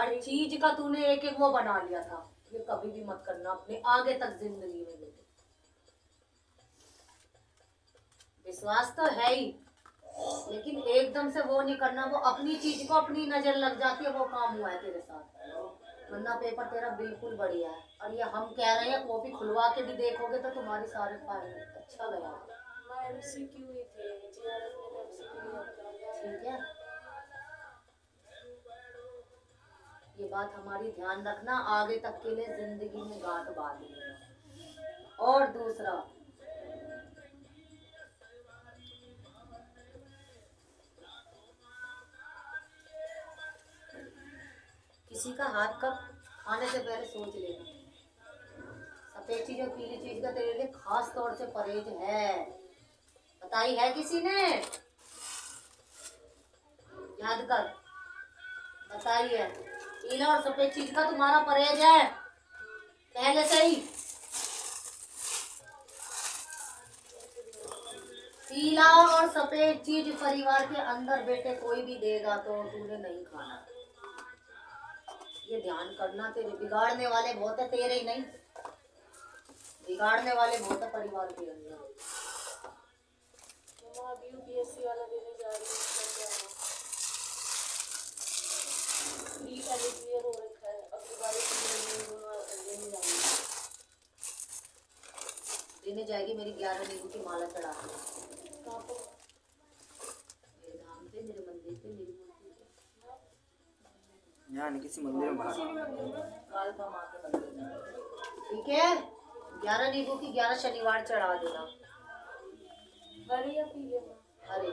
हर चीज का तूने एक एक वो बना लिया था। ये कभी भी मत करना अपने आगे तक जिंदगी में बेटे। विश्वास तो है ही, लेकिन एकदम से वो नहीं करना। वो अपनी चीज को अपनी नजर लग जाती है, वो काम हुआ है तेरे साथ। वरना पेपर तेरा बिल्कुल बढ़िया है। और ये हम कह रहे हैं, कॉपी खुलवा के भी देखोगे तो तुम्हारी सारे फाइल अच्छा गया। ठीक है, ये बात हमारी ध्यान रखना, आगे तक के लिए जिंदगी में गांठ बांध लेना। और दूसरा, किसी का हाथ का खाने से पहले सोच लेना। सफेद चीज और पीली चीज का तेरे लिए खास तौर से परहेज है, बताई है किसी ने? याद कर, बताई है। पीला और सफेद चीज का तुम्हारा परहेज है पहले से ही। पीला और सफेद चीज परिवार के अंदर बेटे कोई भी देगा तो तूने नहीं खाना। ये ध्यान करना, तेरे बिगाड़ने वाले बहुत है, तेरे ही नहीं, बिगाड़ने वाले बहुत है परिवार के अंदर। यूपीएससी वाला देने जा रही है, क्लियर हो रखा है, अब दोबारा देने जाएगी। मेरी 11 नींबू की माला चढ़ा के मेरे धाम पे, मेरे मंदिर पे, मेरी मूर्ति पे, यहाँ नहीं किसी मंदिर में कालका माँ के मंदिर। ठीक है, 11 नींबू की 11 शनिवार चढ़ा देना। हरे या पीले? हरे।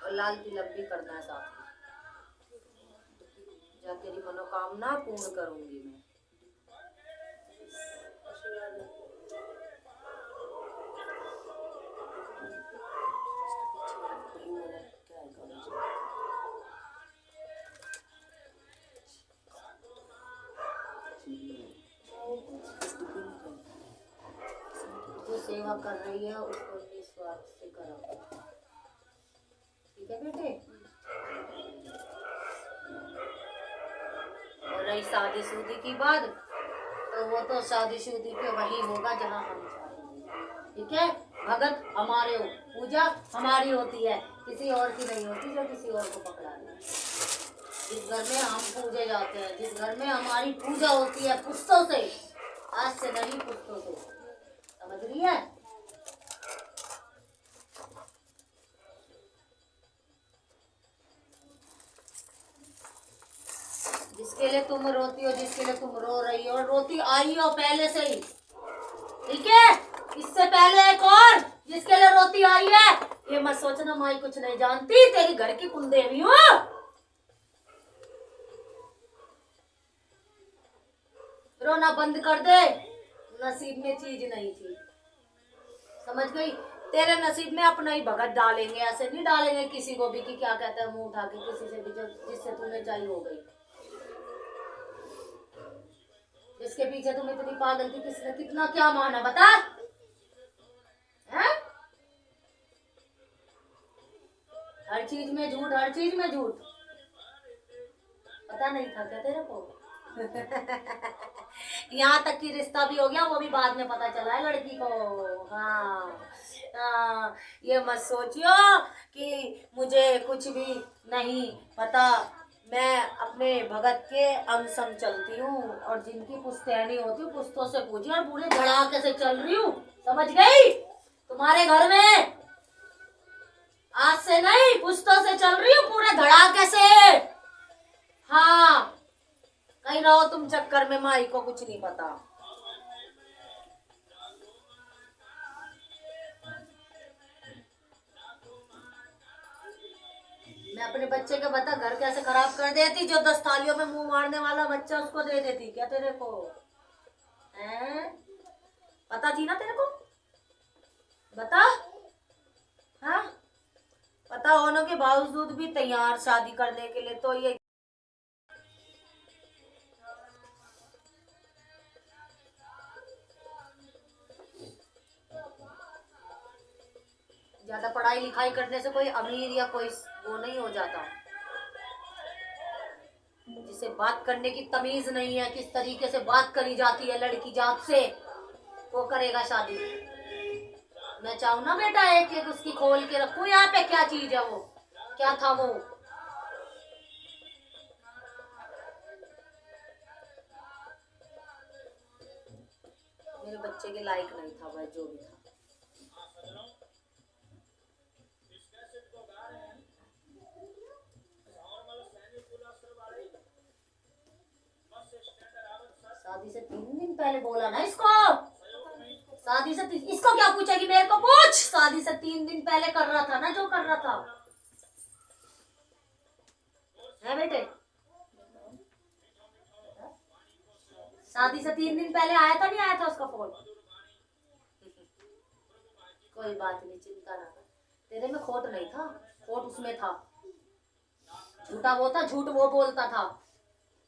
और लाल तिलक भी करना है साथ में। जा तेरी मनोकामना पूर्ण करूंगी मैं। जो सेवा कर रही है उसको निस्वार्थ से करो। ठीक है बेटे? और रही शादी शुदी की बात, तो वो तो शादी शुदी पे वही होगा जहाँ हम चाहेंगे। ठीक है, भगत हमारे हो, पूजा हमारी होती है, किसी और की नहीं होती जो किसी और को पकड़ा दे। जिस घर में हम पूजे जाते हैं, जिस घर में हमारी पूजा होती है पुस्तों से, आज से नहीं पुस्तों से, समझ रही है? जिसके लिए तुम रोती हो, जिसके लिए तुम रो रही हो, रोती आई हो पहले से ही। ठीक है, इससे पहले एक और जिसके लिए रोती आई है। ये मत सोचना माई कुछ नहीं जानती, तेरी घर की कुलदेवी हो। रोना बंद कर दे, नसीब में चीज नहीं थी, समझ गई? तेरे नसीब में अपना ही भगत डालेंगे, ऐसे नहीं डालेंगे किसी को भी कि क्या कहते हैं मुंह उठा के किसी से भी, जिससे तुम्हें चाहिए हो गई, जिसके पीछे तुम इतनी पागल थी, किसने कितना क्या माना बता? है? हर चीज में झूठ, हर चीज में झूठ। पता नहीं था क्या तेरे को? यहाँ तक कि रिश्ता भी हो गया, वो भी बाद में पता चला है लड़की को। हाँ, ये मत सोचियो कि मुझे कुछ भी नहीं पता। मैं अपने भगत के अंग संग चलती हूँ, और जिनकी पुश्तैनी होती है पुश्तों से पूछी, और पूरे धड़ाके से चल रही हूँ, समझ गई? तुम्हारे घर में आज से नहीं, पुश्तों से चल रही हूँ पूरे धड़ाके से। हाँ, कहीं रहो तुम चक्कर में, माई को कुछ नहीं पता। मैं अपने बच्चे के बता घर कैसे खराब कर देती, जो 10 थालियों में मुंह मारने वाला बच्चा उसको दे देती क्या तेरे को? हैं? पता थी ना तेरे को? बता। हाँ, पता होने के बावजूद भी तैयार शादी करने के लिए, तो ये ज्यादा पढ़ाई लिखाई लिखाई करने से कोई अमीर या कोई वो नहीं हो जाता। जिसे बात करने की तमीज नहीं है, किस तरीके से बात करी जाती है लड़की जात से, वो करेगा शादी। मैं चाहूँ ना बेटा एक एक उसकी खोल के रखूं यहाँ पे, क्या चीज है वो, क्या था वो। मेरे बच्चे के लायक नहीं था भाई जो भी था। शादी से 3 दिन पहले बोला ना इसको, शादी से इसको क्या पूछेगी, मेरे को पूछ। शादी से 3 दिन पहले कर रहा था ना जो कर रहा था, है बेटे। शादी से 3 दिन पहले आया था, नहीं आया था उसका फोन। कोई बात नहीं, चिंता ना कर, तेरे में खोट नहीं था, खोट उसमें था। झूठा वो था, झूठ वो बोलता था,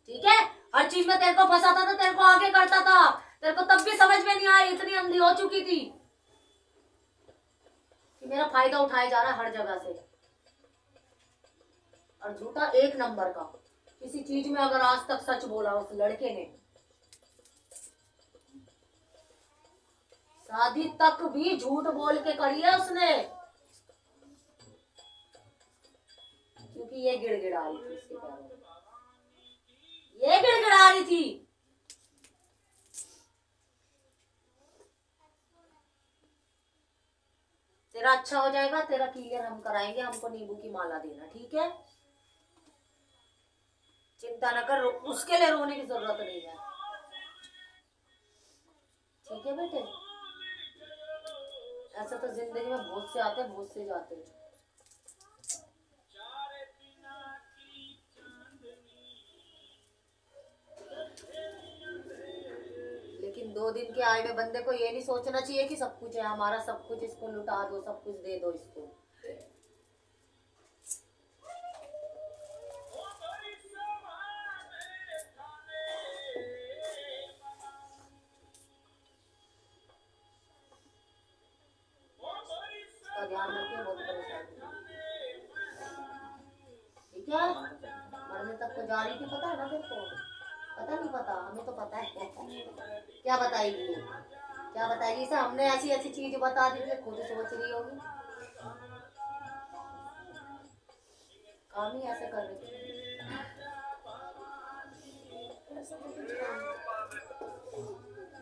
ठीक है। हर चीज में तेरे को फंसाता था, तेरे को आगे करता था, तेरे को तब भी समझ में नहीं आई, इतनी अंधी हो चुकी थी कि मेरा फायदा उठाया जा रहा है हर जगह से। और झूठा 1 नंबर का, किसी चीज में अगर आज तक सच बोला उस लड़के ने, शादी तक भी झूठ बोल के करी है उसने, क्योंकि ये गिड़गिड़ा रही थी इसके पैरों में, ये गिड़गिड़ा रही थी। तेरा अच्छा हो जाएगा, तेरा क्लियर हम कराएंगे, हमको नींबू की माला देना, ठीक है। चिंता न कर, उसके लिए रोने की जरूरत नहीं है, ठीक है बेटे। ऐसा तो जिंदगी में बहुत से आते हैं, बहुत से जाते हैं। लेकिन 2 दिन के आए हुए बंदे को ये नहीं सोचना चाहिए कि सब कुछ है हमारा, सब कुछ इसको लुटा दो, सब कुछ दे दो इसको। ध्यान रखिए, बहुत परेशान, ठीक है। मरने तक तो जा रही थी, पता है ना तेरे को, पता नहीं पता, हमें तो पता है। क्या बताएगी, क्या बताएगी इसे, हमने ऐसी ऐसी चीज बता दी थी, खुद सोच रही होगी। काम ही ऐसे कर रही थी,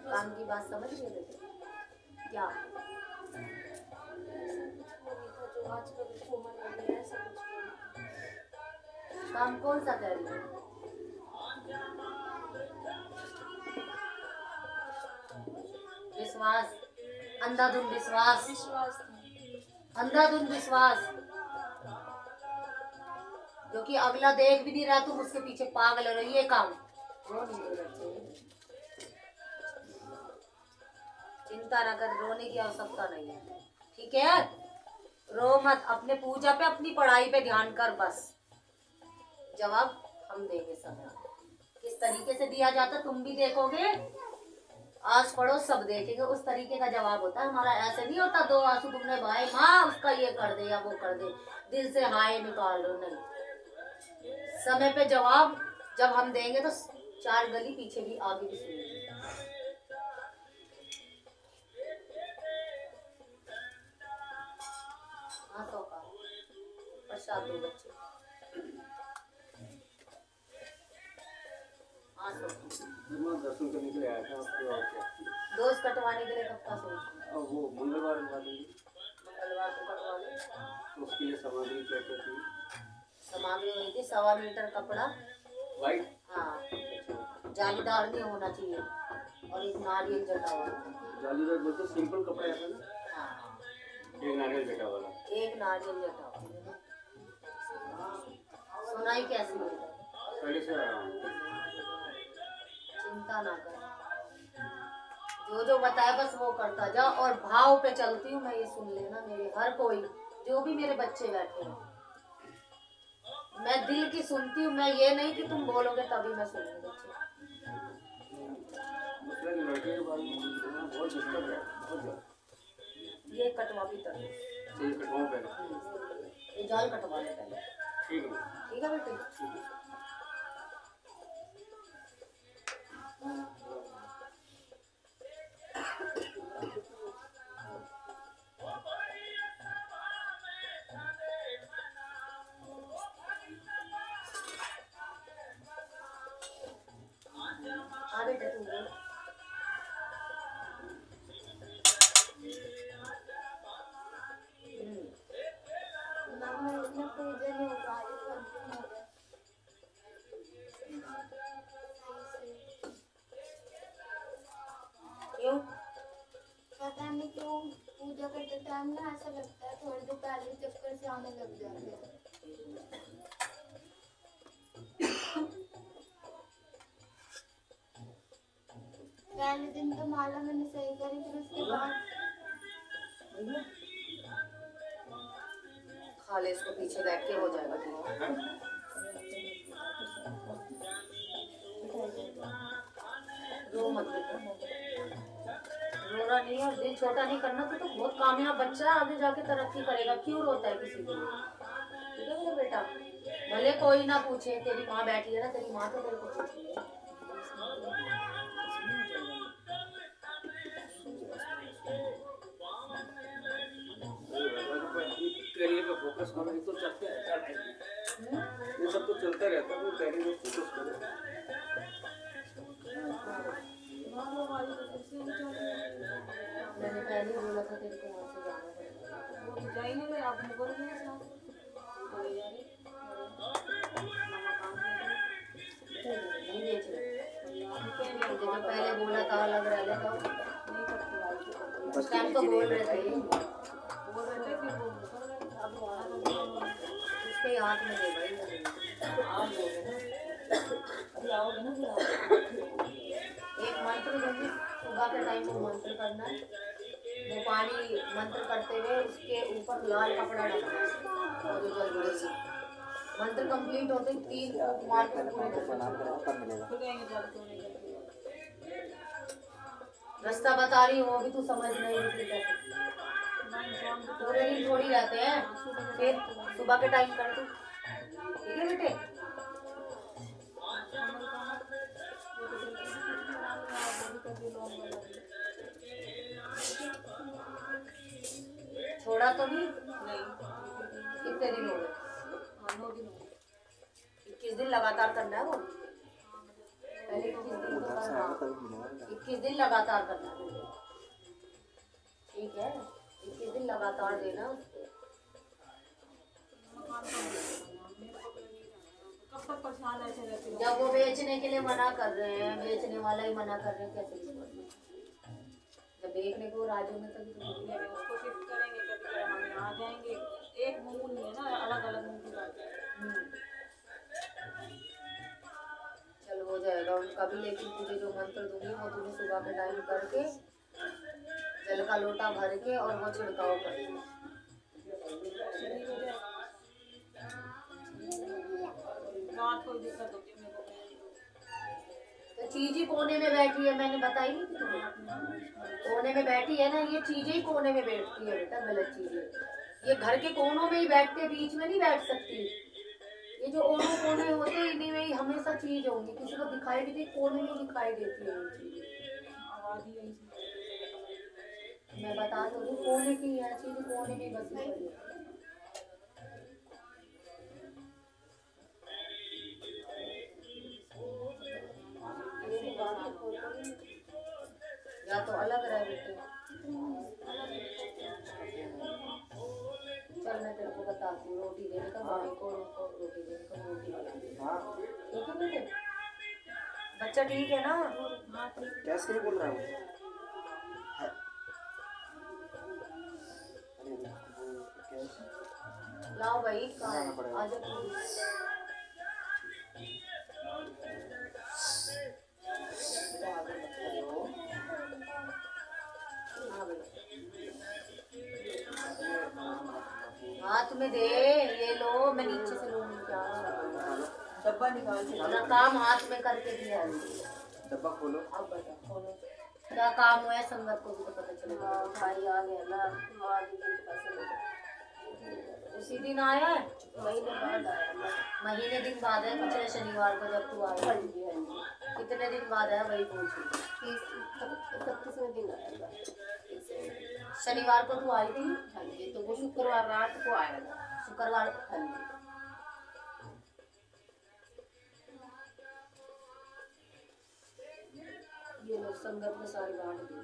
काम की बात समझ रहे थे क्या। काम कौन सा कर रही है, विश्वास, अंधाधुंध विश्वास, अंधाधुंध विश्वास, जो कि अगला देख भी नहीं रहा, तुम उसके पीछे पागल हो रही है। काम वो नहीं दे बच्चे, चिंता न कर, रोने की आवश्यकता नहीं है, ठीक है। रो मत, अपने पूजा पे, अपनी पढ़ाई पे ध्यान कर बस। जवाब हम देंगे सब, किस तरीके से दिया जाता तुम भी देखोगे, आस पड़ोस सब देखेंगे, उस तरीके का जवाब होता है हमारा। ऐसे नहीं होता 2 आंसू तुमने भाई माँ उसका ये कर दे या वो कर दे, दिल से हाय निकाल लो, नहीं। समय पे जवाब जब हम देंगे तो 4 गली पीछे भी आगे भी सुनेंगे। हाँ तो का प्रसाद दो बच्चे, हाँ तो दर्शन करने के लिए आया था आपके, और क्या दोस्त कटवाने के लिए कब का सोच, वो मंगलवार वाली, मंगलवार को कटवा ले। उसके लिए सामग्री क्या क्या थी, सामग्री हुई थी 1.25 मीटर कपड़ा, वाइट, हाँ जालीदार नहीं होना चाहिए, और एक नारियल जटा हुआ, जालीदार बोलते सिंपल कपड़ा है ना, हाँ एक नारियल जटा वाला, एक नारियल जटा हुआ। सुनाई कैसी हुई, पहले से आया हूँ। चिंता ना कर, जो जो बताया बस वो करता जा, और भाव पे चलती हूँ मैं, ये सुन लेना। मेरे हर कोई, जो भी मेरे बच्चे बैठे हैं, मैं दिल की सुनती हूँ, मैं ये नहीं कि तुम बोलोगे तभी मैं सुनूंगी बच्चे। लड़के के बारे में बहुत डिस्टर्ब है, बहुत ज्यादा। ये कटवा भी कर, ये कटवाऊं पहले। ये जाल कटवा ले पहले। ठीक है। ठीक है बेटे। हाँ बेटा तू बोल। क्यों? पता नहीं क्यों पूजा करते टाइम ना ऐसा लगता है थोड़ी देर पहले चक्कर से आने लग जाते हैं। पहले दिन तो माला मैंने सही करी फिर उसके बाद खा ले इसको, पीछे बैठ के हो जाएगा ठीक है। रो मत बेटा, रोना नहीं है और दिल छोटा नहीं करना। तो बहुत कामयाब बच्चा है, आगे जाके तरक्की करेगा। क्यों रोता है किसी के लिए? ठीक है मेरा बेटा, भले कोई ना पूछे, तेरी माँ बैठी है ना, तेरी माँ तो तेरे को पूछेगी। करियर पे फोकस करो, ये तो चलते रहता है, ये सब तो चलता रहता है, तो करियर पे फोकस करो। मैंने पहले ही बोला था तेरे को वहाँ से जाना पड़ेगा। वो तो जा ही नहीं रहे, आप मुकर नहीं है साथ बोले जा रहे मामा काम नहीं बेच रहे। मुझे तो पहले बोला था अलग रह लेता, नहीं करती उस टाइम तो बोल रहे थे फिर वो उसके हाथ में दे भाई। आप बोले ना अभी आओगे ना फिर एक मंत्र दूंगी सुबह के टाइम को मंत्र करना है। वो पानी मंत्र करते हुए उसके ऊपर लाल कपड़ा डालना है और जो जल बड़े से मंत्र कंप्लीट होते 3 मार के रास्ता बता रही हूँ, वो भी तू समझ नहीं रही। पूरे दिन थोड़ी रहते हैं, फिर सुबह के टाइम कर तू। ठीक है बेटे? छोड़ा तो नहीं? कितने दिन हो गए? 9 दिन हो गए। 21 दिन लगातार करना है वो। पहले 21 दिन तो करना, 21 दिन लगातार करना है। ठीक है, 21 दिन लगातार देना उसको। जब वो बेचने के लिए मना कर रहे हैं, बेचने वाला ही मना कर रहे हैं, कैसे जब देखने को राजू में तभी तो उसको शिफ्ट करेंगे, कभी हम यहाँ जाएंगे। एक मूल नहीं है ना, अलग अलग मूल आते हैं। चल हो जाएगा उनका भी, लेकिन तुझे जो मंत्र दूंगी वो तुझे सुबह के टाइम करके जल का लोटा भर के और वो छिड़काव कर। रात को दिक्कत होती है मेरे को। तो चीज ही कोने में बैठी है, मैंने बताई नहीं थी तुम्हें? कोने में बैठी है ना, ये चीजें ही कोने में बैठती है बेटा, गलत चीजें। ये घर के कोनों में ही बैठते, बीच में नहीं बैठ सकती। ये जो ओनों कोने होते हैं इन्हीं में ही हमेशा चीज होंगी, किसी को दिखाई भी दे कोने में दिखाई देती है ये चीज। मैं बता तो रही कोने की है चीज, कोने में बसी पड़ी है। या तो अलग रह बेटे। चल मैं तेरे को बताती हूँ, रोटी देने का भाभी को रोटी देने का, रोटी बना। ठीक है बेटे? बच्चा ठीक है ना? कैसे बोल रहा हूँ? लाओ भाई कहाँ आ जाओ। हाथ में दे, ये लो, मैं नीचे से लूंगी क्या? डब्बा निकाल के अपना काम हाथ में करके दिया है। डब्बा खोलो। अब बता खोलो क्या काम हुआ है, संगत को भी तो पता चलेगा। भाई आ गया ना, उसी दिन आया है, महीने बाद आया मैं। महीने दिन बाद है, पिछले शनिवार को जब तू आई। हाँ जी हाँ जी। कितने दिन बाद है वही पूछी। 31वें दिन आया था। शनिवार को तू आई थी, हाँ जी, तो वो शुक्रवार रात को आया था। शुक्रवार। हाँ जी। ये लोग संगत में सारी बांट दी।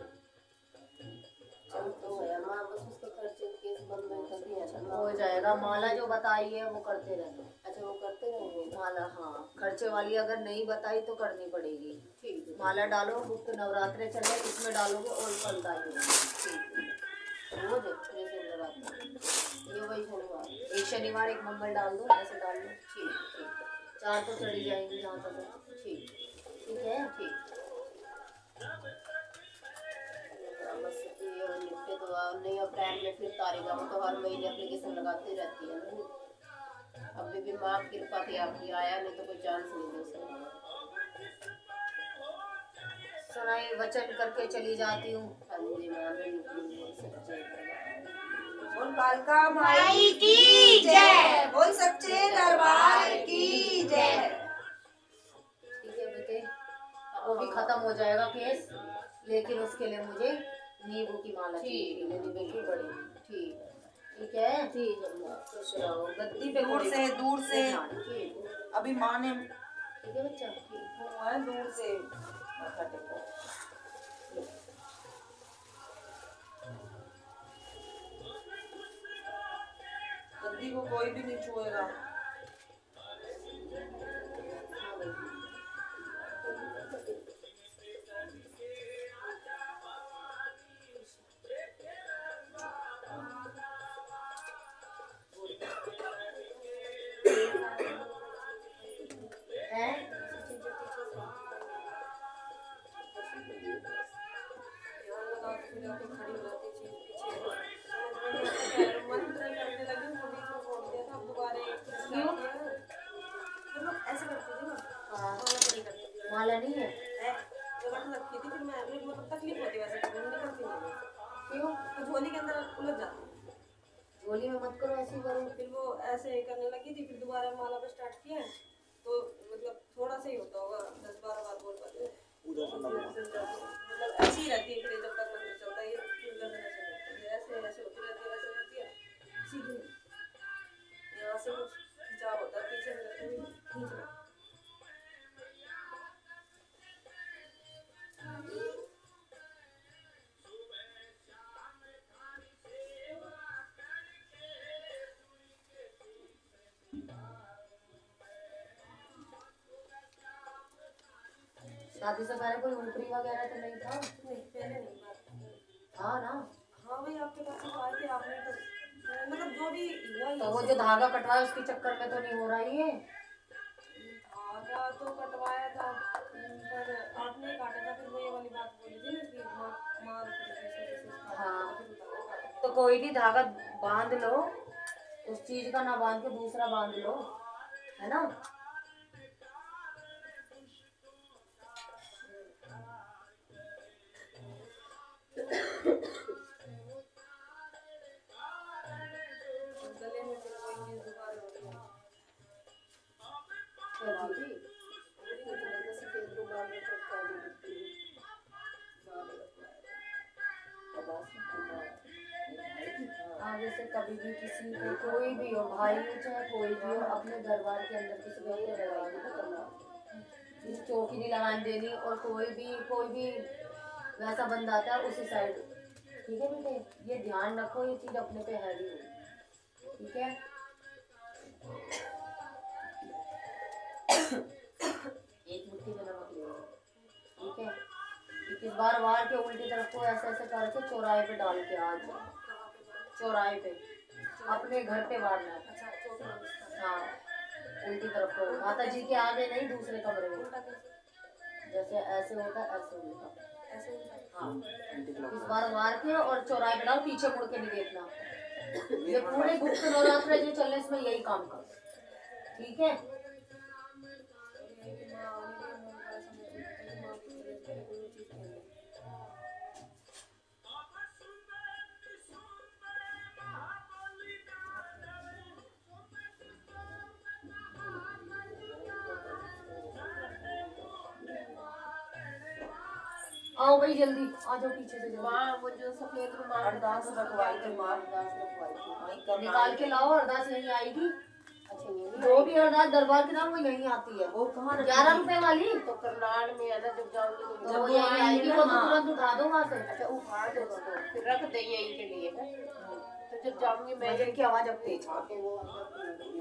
चल तो गया माँ, बस उसका खर्चे केस बंद में कर दिया था। हो जाएगा, माला जो बताई है वो करते रहना। अच्छा वो करते रहेंगे। माला, हाँ, खर्चे वाली अगर नहीं बताई तो करनी पड़ेगी। ठीक है। माला डालो, गुप्त नवरात्रे चले, इसमें डालोगे और फलदायी होगी। ठीक है। रोज जैसे लगाते ये वही शनिवार। एक शनिवार एक मंगल डाल दो, ऐसे डाल दो। ठीक ठीक 4 तो चढ़ी जाएंगी जहाँ तक है। ठीक ठीक है। ठीक। बस ये निपटे तो नहीं, अप्रैल में फिर तारीख वो तो हर महीने एप्लीकेशन लगाती रहती है ना। अभी भी माँ की कृपा थी आपकी, आया नहीं तो कोई चांस नहीं दे उसका। सुनाई वचन करके चली जाती हूँ। हाँ जी माँ, बिल्कुल सच्चे बोल कालका माई की जय, बोल सच्चे दरबार की जय। ठीक है बेटे, वो भी खत्म हो जाएगा केस, लेकिन उसके लिए मुझे नींबू की माला चाहिए, नींबू की बड़ी। ठीक ठीक है। ठीक है माँ। खुश रहो, गद्दी पे दूर से ठीक अभी माँ ने ठीक है बच्चा। वो है दूर से माथा टेको। गद्दी को कोई भी नहीं छुएगा। हैं? ऐसे करती थी ना, हाँ, माला नहीं करती थी। माला नहीं है। जगह रखी थी, फिर मैं मतलब तकलीफ होती वैसे करने में, करती नहीं। क्यों? तो झोली के अंदर उलझ जाती, झोली में मत करो, ऐसी करो। फिर वो ऐसे करने लगी थी। फिर दोबारा माला पे स्टार्ट किया है तो मतलब थोड़ा सा ही होता होगा, 10-12 बार बोल पाते हैं। मतलब ऐसी ही रहती है, फिर जब तक मंदिर चलता है ये फिर गर्दन ऐसे होती है, ऐसे ऐसे होती रहती है, ऐसे रहती है सीधी। यहाँ से कुछ खिंचाव होता है, पीछे में रहती है खींचना। शादी से पहले कोई उपरी वगैरह तो नहीं था? नहीं पहले नहीं बात। हाँ ना। हाँ भाई आपके पास तो आए थे, आपने तो मतलब जो भी हुआ तो वो जो धागा कटवाया उसके चक्कर में तो नहीं हो रहा ये? धागा तो कटवाया था पर आपने काटा था। फिर मैं ये वाली बात बोली थी ना कि मार हाँ, तो कोई नहीं, धागा बांध लो, उस चीज का ना बांध के दूसरा बांध लो, है ना। गले में फिर कोई चीज दोबारा होती है। क्या दीदी कुछ नहीं, सफेद रुमाल में रखा है आगे से कभी भी किसी को, कोई भी हो, भाई हो चाहे कोई भी हो, अपने दरबार के अंदर किसी को नहीं लगाने को करना, इस चौकी नहीं लगाने देनी। और कोई भी वैसा बंदा आता है उसी साइड। ठीक है बेटे, ये ध्यान रखो, ये चीज अपने पे हैवी हो। ठीक है। एक मुट्ठी में नमक ले लो। ठीक है। इस बार वार के उल्टी तरफ को ऐसे ऐसे करके चौराहे पे डाल के आ जाओ। चौराहे पे अपने घर पे वारना है। अच्छा चौकी हाँ, उल्टी तरफ को, माता जी के आगे नहीं, दूसरे कमरे में। जैसे ऐसे होता ऐसे होता। ऐसे ही हाँ, इस बार वार के और चौराहे पे डाल, पीछे मुड़ के नहीं देखना। ये पूरे गुप्त नवरात्र जो चल रहे इसमें यही काम कर। ठीक है। आओ भाई जल्दी आ जाओ पीछे से जल्दी। माँ वो जो सफेद रुमाल अरदास रखवाई थी माँ। अरदास रखवाई थी। वहीं करना निकाल के लाओ, अरदास यहीं आएगी। अच्छा ये भी जो भी अरदास दरबार के नाम वो यहीं आती है। वो कहाँ रखी 11 थी? रुपए वाली तो करनाल में है ना, जब जाऊंगी तो तो वो यहीं आएगी, वो तो तुरंत उठा दो वहाँ से। अच्छा उठा दो तो फिर रख दे यहीं के लिए है। तो जब जाऊंगी मैं भजन की आवाज अब तेज।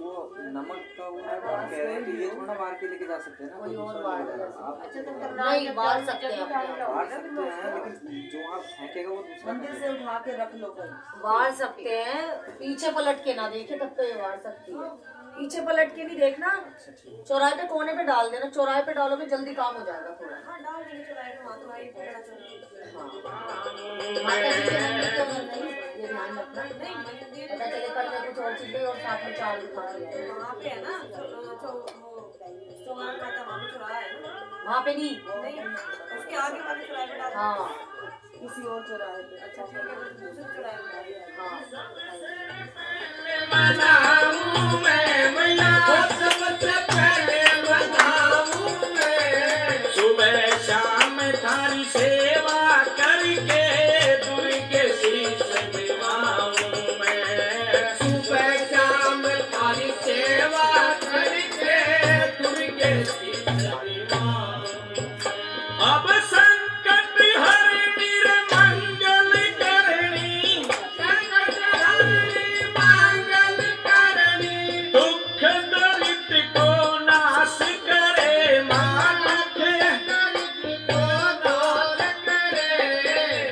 वो नमक का वो कह रहे हैं कि ये थोड़ा बाहर के लेके जा सकते हैं ना, कोई और दूसरा बाहर लेके ले जाएगा। आप अच्छा तो करनाल नहीं, जब बाहर जाऊंगी सकते हैं जब अपने भी बाहर जाऊंगी सकते हैं, लेकिन जो आप फेंकेगा वो दूसरा मंदिर फेंकेगा। से उठा के रख लो कहीं। बाढ़ सकते हैं, पीछे पलट के ना देखे तब तो ये बाढ़ सकती है। पीछे पलट के भी देखना, अच्छा ठीक चौराहे पे कोने पे डाल देना, चौराहे पे डालोगे जल्दी काम हो जाएगा थोड़ा। हाँ डाल देंगे चौराहे पे, वहाँ तो भाई पकड़ा चल रही है। माता जी के मंदिर के अंदर नहीं, ये ध्यान रखना। नहीं मंदिर पता चले कल में कुछ और चीजें और साथ में चाल दिखा दिया। वहाँ पे है ना, चौहान माता वहाँ पे चौराहा है ना। वहाँ पे नहीं, नहीं उसके आगे वाले चौराहे पे डाल हाँ किसी और चौराहे पे। अच्छा ठीक है, तो दूसरे चौराहे पे डाल दिया। हाँ। सुबह शाम थारी सेवा करके दुर्गे शीश निभाऊं मैं। सुबह शाम थारी सेवा करके दुर्गे शीश निभाऊं। अब संकट हरनी रे मंगल करनी, संकट हरनी मंगल करनी, दुख दलित को नाश करे माँ, दुख दलित को नाश करे।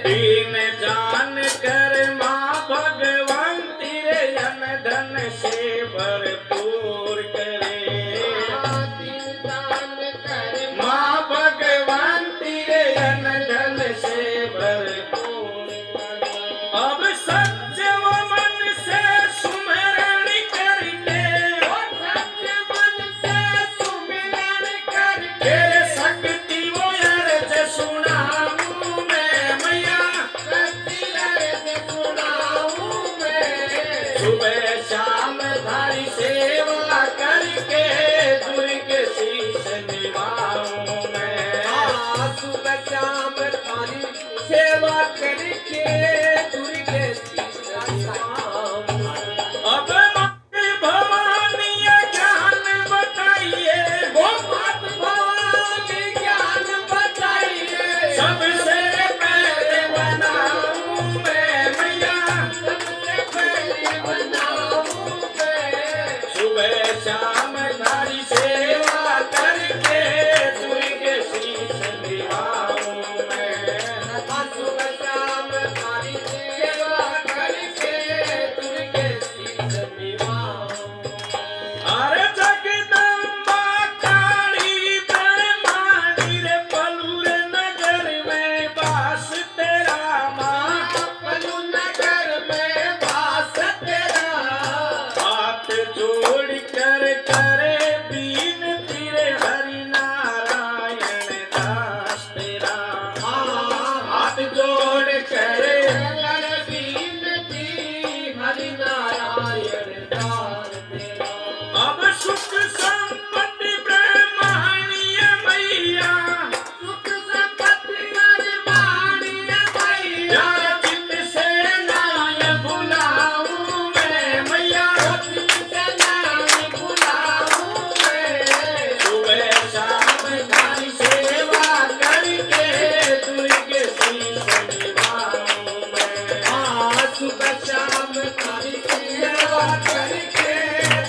दीन जान कर माँ भगवंती रे अन धन से भरपूर करे। दीन जान कर माँ भगवंती रे अन धन से भरपूर करे। अब सच्चे मन से सुमिरन करके, सच्चे मन से सुमिरन करके, शक्ति वो अर्ज सुनाऊं मैं मैया, शक्ति अर्ज सुनाऊं मैं। सुबह शाम थारी सेवा करके दुर्गे शीश निभाऊं मैं। सुबह शाम थारी सेवा करके दुर्गे शीश निभाऊं। अब माते भवानी ज्ञान बताइए, वो मात भवानी ज्ञान बताइए। सबसे पहले बनाऊं मैं मैया, सबसे पहले बनाऊं मैं। सुबह शाम थारी सेवा करके दुर्गे शीश निभाऊं मैं। सुबह शाम थारी सेवा करके दुर्गे शीश निभाऊं। अरे जगदम्बा काली ब्रह्मांडी रे पलू रे नगर में वास तेरा माँ, पलू नगर में वास तेरा। हाथ जोड़ कर करे बीनती रे हरि नारायण दास तेरा। हाथ जोड़ करे बीनती हरि नारायण दास तेरा। अब सुख संपत्ति ब्रह्मांडीय मैया, सुख संपत्ति ब्रह्मांडीय मैया। चित से नाय बुलाऊं मैं मैया, चित से नाय बुलाऊं मैं। सुबह शाम थारी सेवा करके दुर्गे शीश निभाऊं मैं। सुबह शाम थारी सेवा करके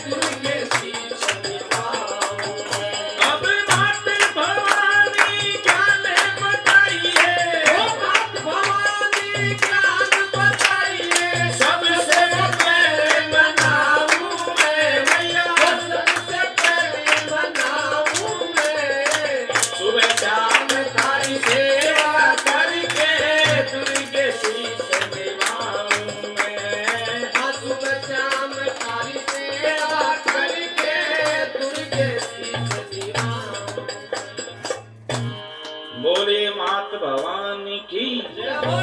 दुर्गे शीश निभाऊं मैं। अब माते भवानी ज्ञान बताइए, ओ मात भवानी ज्ञान बताइए। सबसे पहले बनाऊं मैं मैया, सबसे पहले बनाऊं मैं। सुबह शाम थारी सेवा करके दुर्गे शीश निभाऊं मैं। सुबह शाम थारी सेवा करके दुर्गे शीश निभाऊं। बोले मात भवानी की जय हो।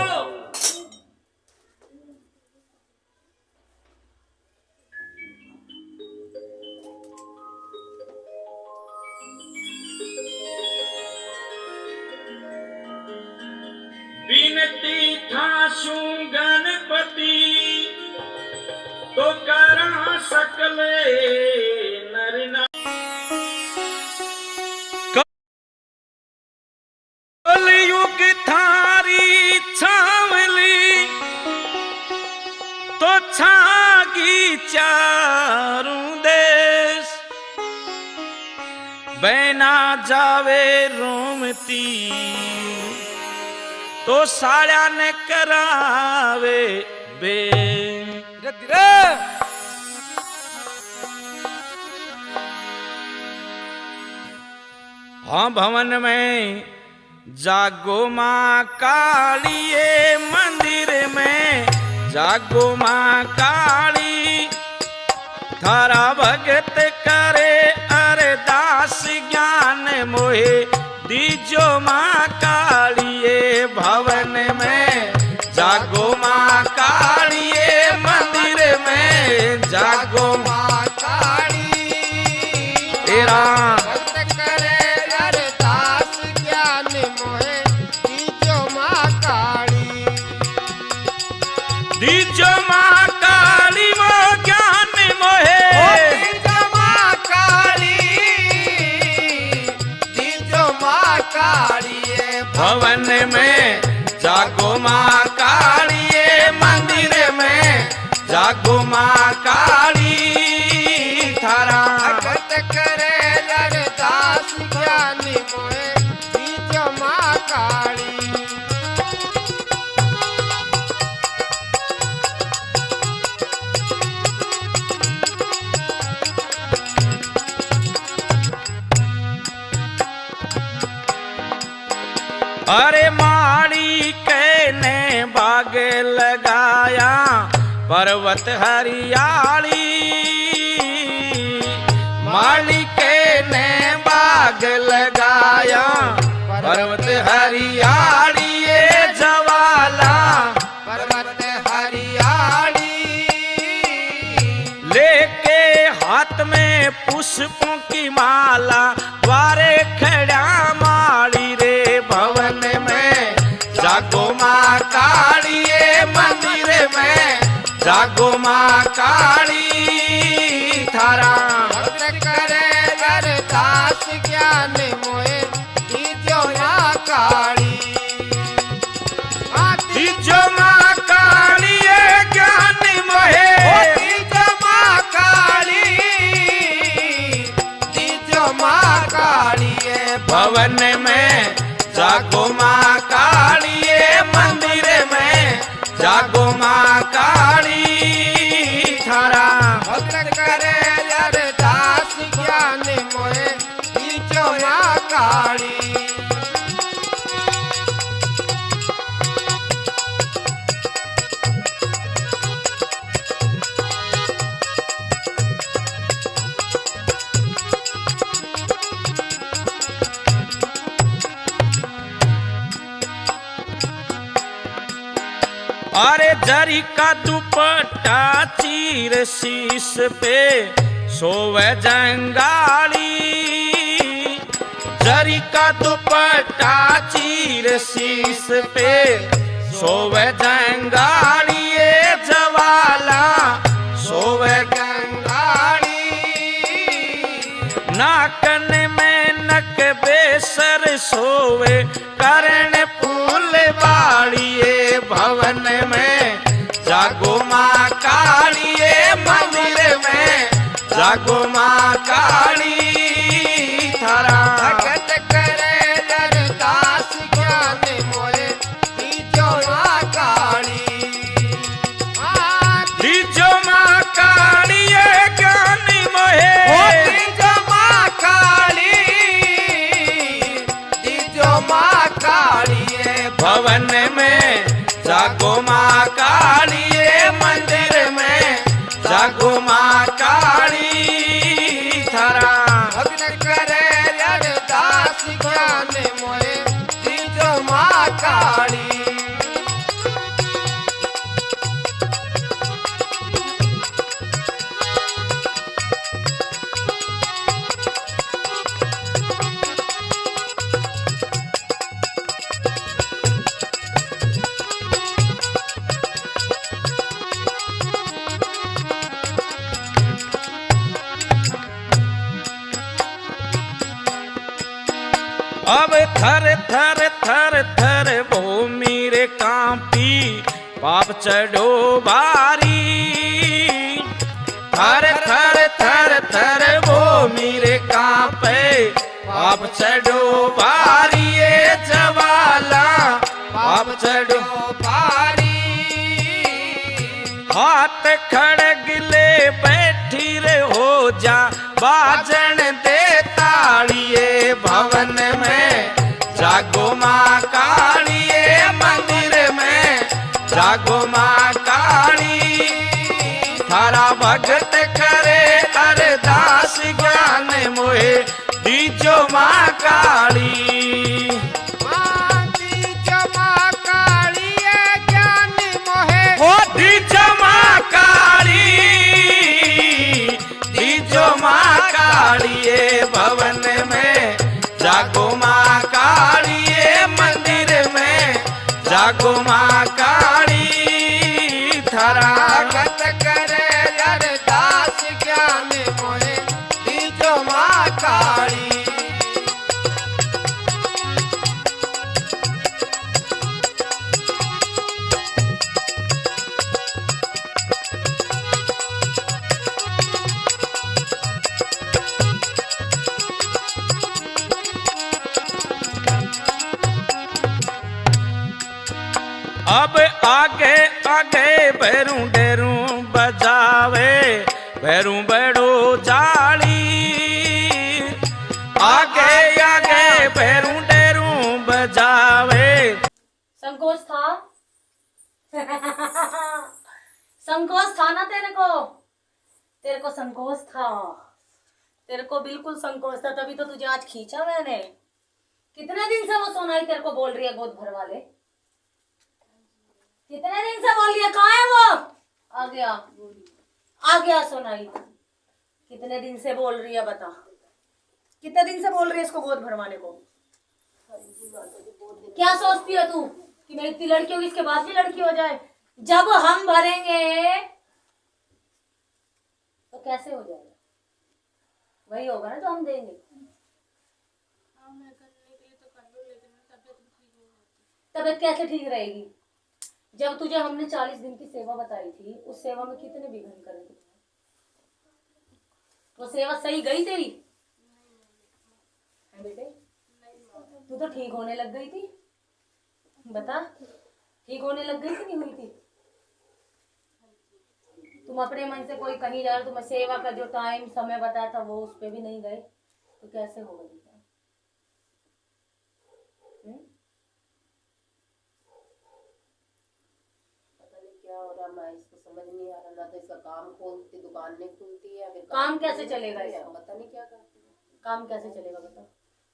आसू गणपति तो करा सकले नर नारी। कलयुग थारी छावली तो छागी चारू देश, बैना जावे रोमती तो साड़ा ने करावे बे। हाँ भवन में जागो माँ कालिए, मंदिर में जागो माँ काली, थारा भगत करे अरदास ज्ञान मोहे दीजो माँ कालिए। भवन में जागो माँ कालिए, मंदिर में जागो माँ काली, तेरा भगत करे अरदास ज्ञान मोहे दीजो माँ काली। दीजो माँ काली वो ज्ञान मोहे, दीजो माँ काली, दीजो माँ काली। भवन में जागो माँ काली, मंदिर में जागो माँ काली, थारा भगत करे अरदास ज्ञान मोहे दीजो माँ काली। अरे माली कहने बाग लगाया पर्वत हरियाली, माली कहने बाग लगाया पर्वत हरियाली, ये जवाला पर्वत हरियाली, लेके हाथ में पुष्पों की माला, द्वारे खड़ा माली रे। भवन में जागो माँ काली, मंदिर में जागो माँ काली, थारा भक्त करे अरदास ज्ञान मोहे दीजो माँ काली। दीजो माँ काली ज्ञान मोहे दीजो माँ काली, दीजो माँ काली। भवन में जागो माँ काली, मंदिर में जागो माँ काली, थारा भक्त करे अरदास ज्ञान मोहे दीजो माँ काली। अरे जरी का दुपट्टा चीर शीश पे सोवे जंगाली, जरी का दुपट्टा चीर शीश पे सोवे जंगाली, ये जवाला सोवे गंगाली, नाकन में नक बेसर सोवे करण फूल बाड़िए। भवन में जागो माँ काली, मंदिर में जागो माँ काली, थारा भगत करे अरदास ज्ञान मोहे दीजो माँ काली। दीजो माँ काली ज्ञान मोहे दीजो माँ काली, दीजो माँ काली। भवन में जागो माँ काली, मंदिर में जागो माँ काली, अब थर थर थर थर वो मेरे कांपी पाप चढ़ो बारी थर थर थर थर वो मेरे कांपे पाप चढ़ो बारी ये जवाला पाप चढ़ो बारी हाथ खड़ग ले बैठी रे हो जा बाजन दे ताड़िए भवन में जागो माँ कालिए मंदिर में जागो माँ काली थारा भगत करे अरदास ज्ञान मोहे दीजो माँ काली दीजो माँ काली ज्ञान मोहे हो दीजो माँ काली दीजो माँ कालिए भवन में जागो माँ कालिए मंदिर में जागो माँ काली थारा गत करे अरदास ज्ञान मोहे दीजो माँ काली अब आगे आगे भैरू डेरू बजावे भैरू बड़ो जाली आगे आगे भैरू डेरू बजावे संकोच था संकोच था ना तेरे को संकोच था तेरे को बिल्कुल संकोच था तभी तो तुझे आज खींचा मैंने कितने दिन से वो सोनाई तेरे को बोल रही है गोद भर वाले कितने दिन से बोल रही है कहाँ है वो आ गया सोनाई कितने दिन से बोल रही है बता कितने दिन से बोल रही है इसको गोद भरवाने को क्या सोचती है तू कि मैं इतनी लड़की होगी इसके बाद भी लड़की हो जाए जब हम भरेंगे तो कैसे हो जाएगा वही होगा ना जो हम देंगे तबीयत कैसे ठीक रहेगी जब तुझे हमने 40 दिन की सेवा बताई थी उस सेवा में कितने विघ्न करे थे वो सेवा सही गई तेरी है बेटे तू तो ठीक होने लग गई थी बता ठीक होने लग गई थी नहीं हुई थी तुम अपने मन से कोई कहीं जा रहे तुम्हें सेवा का जो टाइम समय बताया था वो उस पे भी नहीं गए तो कैसे होगा बेटा क्या हो रहा मैं इसको समझ नहीं आ रहा ना तो इसका काम खोलती दुकान नहीं खुलती है फिर काम कैसे चलेगा इसका पता नहीं क्या करती है काम कैसे चलेगा बता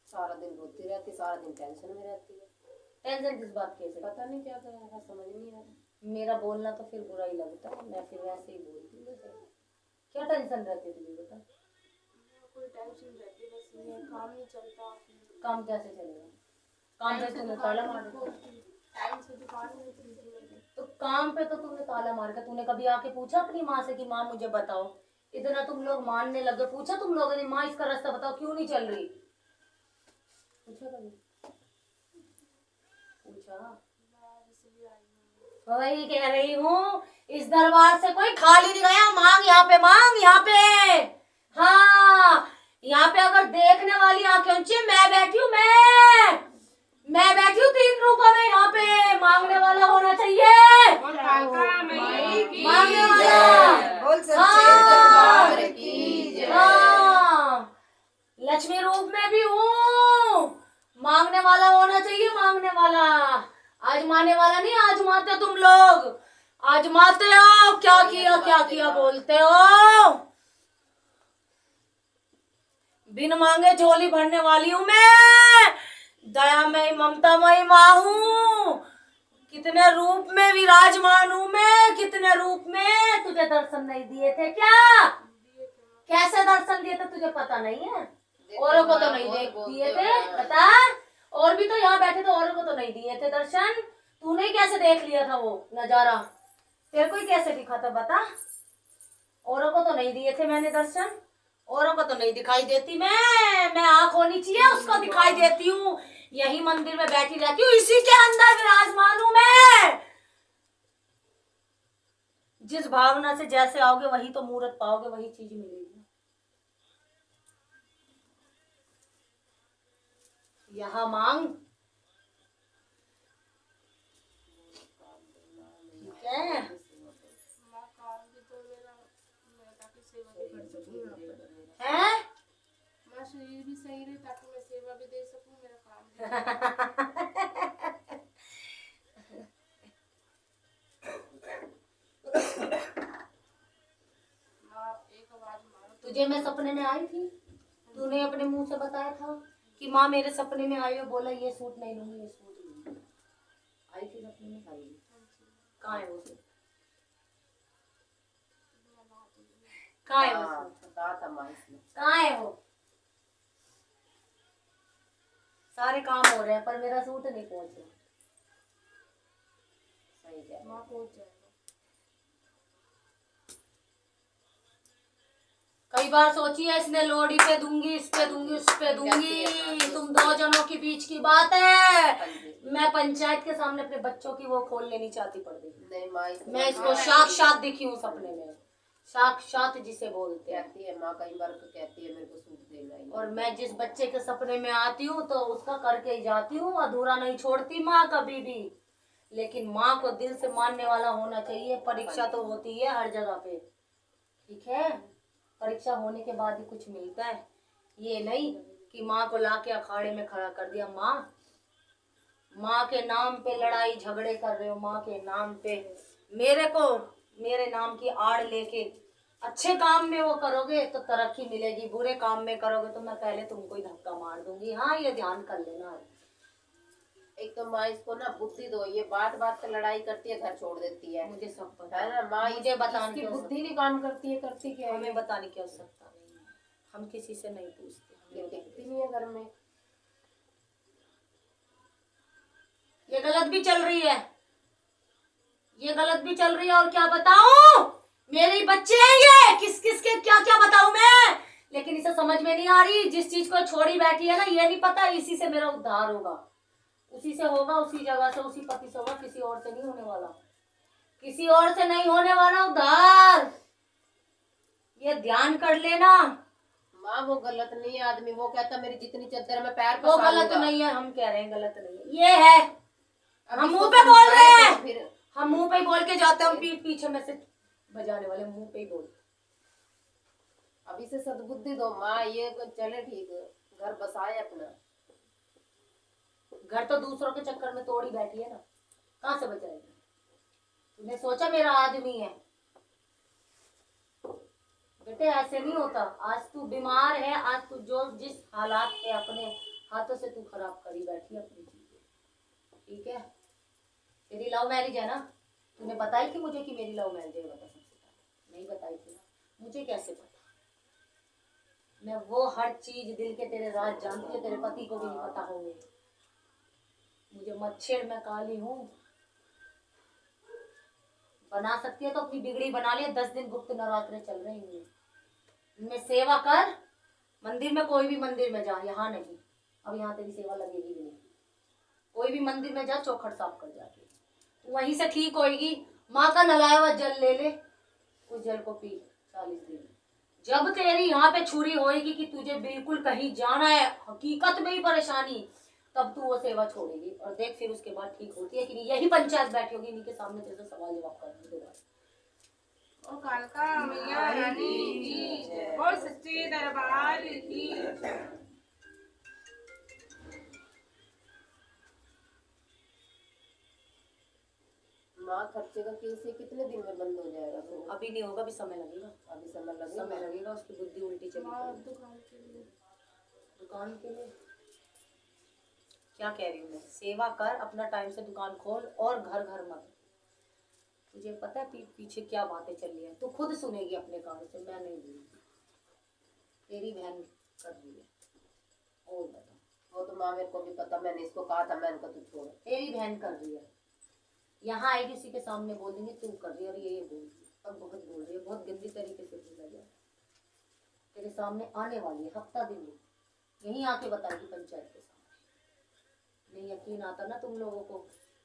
सारा दिन रोती रहती सारा दिन टेंशन में रहती है टेंशन किस बात की है पता नहीं क्या कर रहा समझ नहीं आ रहा मेरा बोलना तो फिर बुरा ही लगता है मैं फिर वैसे ही बोलती हूँ क्या टेंशन रहती है तुझे बता कोई टेंशन रहती बस ये काम नहीं चलता काम कैसे चलेगा काम पे तूने ताला मार दिया टाइम से दुकान नहीं खुलती है तो काम पे तो तूने ताला मार के तूने कभी आके पूछा अपनी माँ से कि माँ मुझे बताओ इतना तुम लोग मानने लगे पूछा तुम लोगों ने माँ इसका रास्ता बताओ क्यों नहीं चल रही पूछा कभी पूछा वही कह रही हूँ इस दरबार से कोई खाली नहीं गया मांग यहाँ पे हाँ यहाँ पे अगर देखने वाली आंखें ऊंची मैं बैठी हूँ मैं बैठी हूँ 3 रूपों में यहाँ पे मांगने वाला होना चाहिए मांगने वाला हाँ लक्ष्मी रूप में भी हूँ मांगने वाला होना चाहिए मांगने वाला आजमाने वाला नहीं आजमाते तुम लोग आजमाते हो क्या किया बोलते हो बिन मांगे झोली भरने वाली हूँ मैं दयामयी ममतामयी माँ हूँ कितने रूप में विराजमान हूँ मैं कितने रूप में तुझे दर्शन नहीं दिए थे क्या कैसे दर्शन दिए थे तुझे पता नहीं है औरों को तो नहीं दिए थे पता और भी तो यहाँ बैठे थे औरों को तो नहीं दिए थे दर्शन तूने कैसे देख लिया था वो नजारा तेरे को कैसे दिखा था बता औरों को तो नहीं दिए थे मैंने दर्शन औरों को तो नहीं दिखाई देती मैं आँख होनी चाहिए उसको दिखाई देती हूँ। यही मंदिर में बैठी रहती हूँ, इसी के अंदर विराजमान हूँ मैं। जिस भावना से जैसे आओगे वही तो मूर्त पाओगे, वही चीज मिलेगी। यहाँ मांग, ठीक है। माँ काम भी तो मेरा ताकि सेवा भी कर सकूँ यहाँ पर। हैं? माँ शरीर भी सही रहे ताकि मैं सेवा भी दे सकूँ, मेरा काम भी। माँ एक आवाज मारो। तुझे मैं सपने में आई थी, तूने अपने मुंह से बताया था कि माँ मेरे सपने में आई और बोला ये सूट नहीं लूंगी, ये सूट लूंगी। आई थी सपने में? आई। कहाँ है वो सूट? कहाँ है वो सूट? कहा था माँ इसने। कहाँ है वो? सारे काम हो रहे हैं पर मेरा सूट नहीं पहुंच रहा। सही कह रही। माँ पहुँच जाएगा। कई बार सोची है इसने, लोहड़ी पे दूंगी, इस पे दूंगी, उस पे दूंगी, तुम दो जनों के बीच की बात है। मैं पंचायत के सामने अपने बच्चों की वो खोल लेनी चाहती पड़ गई। नहीं माँ मैं इसको साक्षात दिखी हूँ सपने में, साक्षात जिसे बोलते हैं। कहती है माँ, कई बार तो कहती है मेरे को सूट देना ही। और मैं जिस बच्चे के सपने में आती हूँ तो उसका करके ही जाती हूँ, अधूरा नहीं छोड़ती माँ कभी भी। लेकिन माँ को दिल से मानने वाला होना चाहिए। परीक्षा तो होती है हर जगह पे, ठीक है, परीक्षा होने के बाद ही कुछ मिलता है। ये नहीं कि माँ को लाके अखाड़े में खड़ा कर दिया। माँ के नाम पे लड़ाई झगड़े कर रहे हो, माँ के नाम पे मेरे नाम की आड़ लेके अच्छे काम में वो करोगे तो तरक्की मिलेगी, बुरे काम में करोगे तो मैं पहले तुमको ही धक्का मार दूंगी। हाँ, ये ध्यान कर लेना। एक तो माँ इसको ना बुद्धि दो, ये बात बात पे लड़ाई करती है, घर छोड़ देती है। मुझे सब पता है ना माँ, मुझे बताने की की बुद्धि नहीं काम करती है, करती क्या है? हमें बताने की आवश्यकता नहीं है, हम किसी से नहीं पूछते। ये टिकती नहीं है घर में। ये गलत भी चल रही है, ये गलत भी चल रही है। और क्या बताऊं, मेरे बच्चे हैं ये, किस किस के क्या क्या बताऊं मैं। लेकिन इसे समझ में नहीं आ रही, जिस चीज को छोड़ी बैठी है ना, ये नहीं पता इसी से मेरा उद्धार होगा, उसी से होगा, उसी जगह से, उसी पति से होगा, किसी और से नहीं होने वाला, किसी और से नहीं होने वाला उद्धार। ये ध्यान कर लेना। माँ वो गलत नहीं है आदमी, वो कहता मेरी जितनी चद्दर में पैर वो पसार गलत लूंगा। नहीं है, हम कह रहे हैं गलत नहीं है, ये है। अब हम इसको मुंह पे बोल रहे समझाए हैं, तो फिर हम मुंह पे ही बोल के जाते हैं, हम पीठ पीछे में से बजाने वाले मुंह पे ही बोल। अभी से सद्बुद्धि दो माँ, ये चले ठीक, घर बसाए अपना। घर तो दूसरों के चक्कर में तोड़ी बैठी है ना, कहाँ से बचाएगी? तूने सोचा मेरा आदमी है? बेटे ऐसे नहीं होता। आज तू बीमार है, आज तू जो जिस हालात पे अपने हाथों से तू खराब करी बैठी अपनी चीजें, ठीक है। तेरी लव मैरिज है ना, तूने बताई थी मुझे कि मेरी लव मैरिज है? बता, सबसे पहले नहीं बताई थी ना, मुझे कैसे पता? मैं वो हर चीज दिल के तेरे राज जानती है, तेरे पति को भी नहीं पता होंगे। मुझे मत छेड़, मैं काली हूँ। बना सकती है तो अपनी बिगड़ी बना ले। 10 दिन गुप्त नवरात्रे चल रहे हैं, इनमें सेवा कर। मंदिर में, कोई भी मंदिर में जा, यहाँ नहीं, अब यहाँ तेरी सेवा लगेगी भी नहीं। कोई भी मंदिर में जा, चौखट साफ कर जाके, वहीं से ठीक होएगी। माँ का नलाया हुआ जल ले ले, उस जल को पी 40 दिन। जब तेरी यहाँ पे छुरी होएगी कि तुझे बिल्कुल कहीं जाना है, हकीकत में ही परेशानी, तब तू वो सेवा छोड़ेगी। और देख फिर उसके बाद ठीक होती है कि नहीं। यही पंचायत बैठी होगी, इन्हीं के सामने तेरे से सवाल जवाब करने के बाद। और कालका मैया रानी की और सच्चे दरबार की। माँ खर्चे का कैसे कितने दिन में बंद हो जाएगा? तो अभी नहीं होगा, अभी समय लगेगा, अभी समय लगेगा। उसकी बुद्धि उल्टी चली जाएगी। दुकान के लिए क्या कह रही हूँ मैं? सेवा कर, अपना टाइम से दुकान खोल और घर घर मत। तुझे पता है पीछे क्या बातें चल रही है, तू खुद सुनेगी अपने कान से, मैं नहीं बोलूंगी। तेरी बहन कर रही है। और बता। वो तो माँ मेरे को भी पता, मैंने इसको कहा था, मैंने कहा तू छोड़। तेरी बहन कर रही है। यहाँ आई किसी के सामने बोल देंगे तू कर रही है, और ये बोल रही है, अब बहुत बोल रही है, बहुत गंदी तरीके से बोला गया। मेरे सामने आने वाली है, हफ्ता दिन में यहीं आके बताएगी पंचायत के सामने। नहीं यकीन आता ना तुम लोगों को,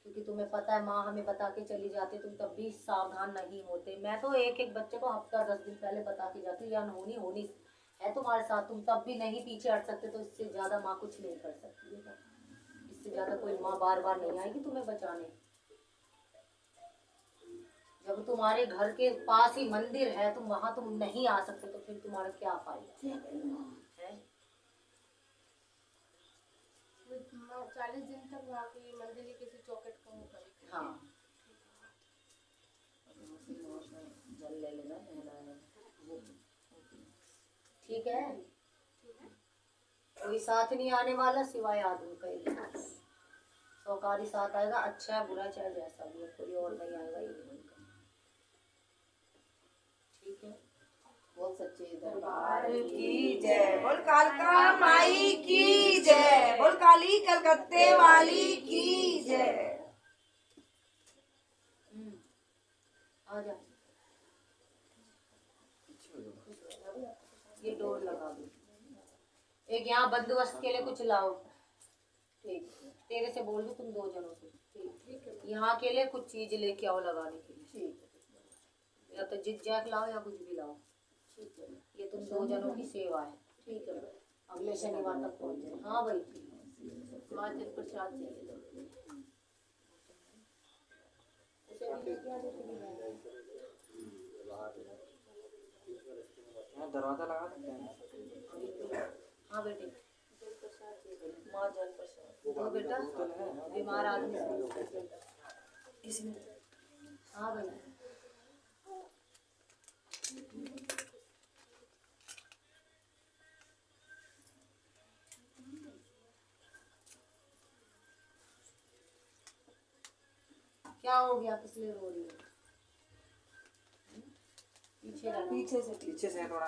क्योंकि तुम्हें पता है माँ हमें बता के चली जाती, तुम तब भी सावधान नहीं होते। मैं तो एक एक बच्चे को हफ्ता 10 दिन पहले बता के जाती, या होनी है तुम्हारे साथ, तुम तब भी नहीं पीछे हट सकते, तो इससे ज्यादा माँ कुछ नहीं कर सकती है। इससे ज्यादा कोई माँ बार बार नहीं आएगी तुम्हें बचाने। जब तुम्हारे घर के पास ही मंदिर है, तुम वहां तुम नहीं आ सकते, तो फिर तुम्हारा क्या फायदा है? 40 दिन तक वहाँ की मंदिर की किसी चौखट को वो करेगी। हाँ जल ले लेना, ठीक है। कोई साथ नहीं आने वाला सिवाय आदमी का ही, सौकारी साथ आएगा, अच्छा है बुरा चाहे जैसा भी, कोई और नहीं आएगा, ये नहीं का। ठीक है, बहुत सच्चे दरबार दरबार की जय, बोल कालका माई की जय, बोल काली कलकत्ते वाली की जय। आ जा, ये डोर लगा दो। एक यहाँ बंदोबस्त के लिए कुछ लाओ, ठीक, तेरे से बोल दूं तुम 2 जनों से, ठीक है। यहाँ के लिए कुछ चीज लेके आओ लगाने के लिए, ठीक है। या तो जिग जैक लाओ या कुछ भी लाओ, ठीक है। ये तुम 2 जनों की सेवा है, ठीक है। अगले शनिवार तक पहुँच जाए। हाँ भाई, हिमाचल प्रसाद चाहिए। दरवाजा लगा सकते हैं। हाँ बेटे, माँ जल प्रसाद दो बेटा, बीमार आदमी से। हाँ भाई, क्या हो गया, किस लिए रो रही है? पीछे रहना, पीछे से थोड़ा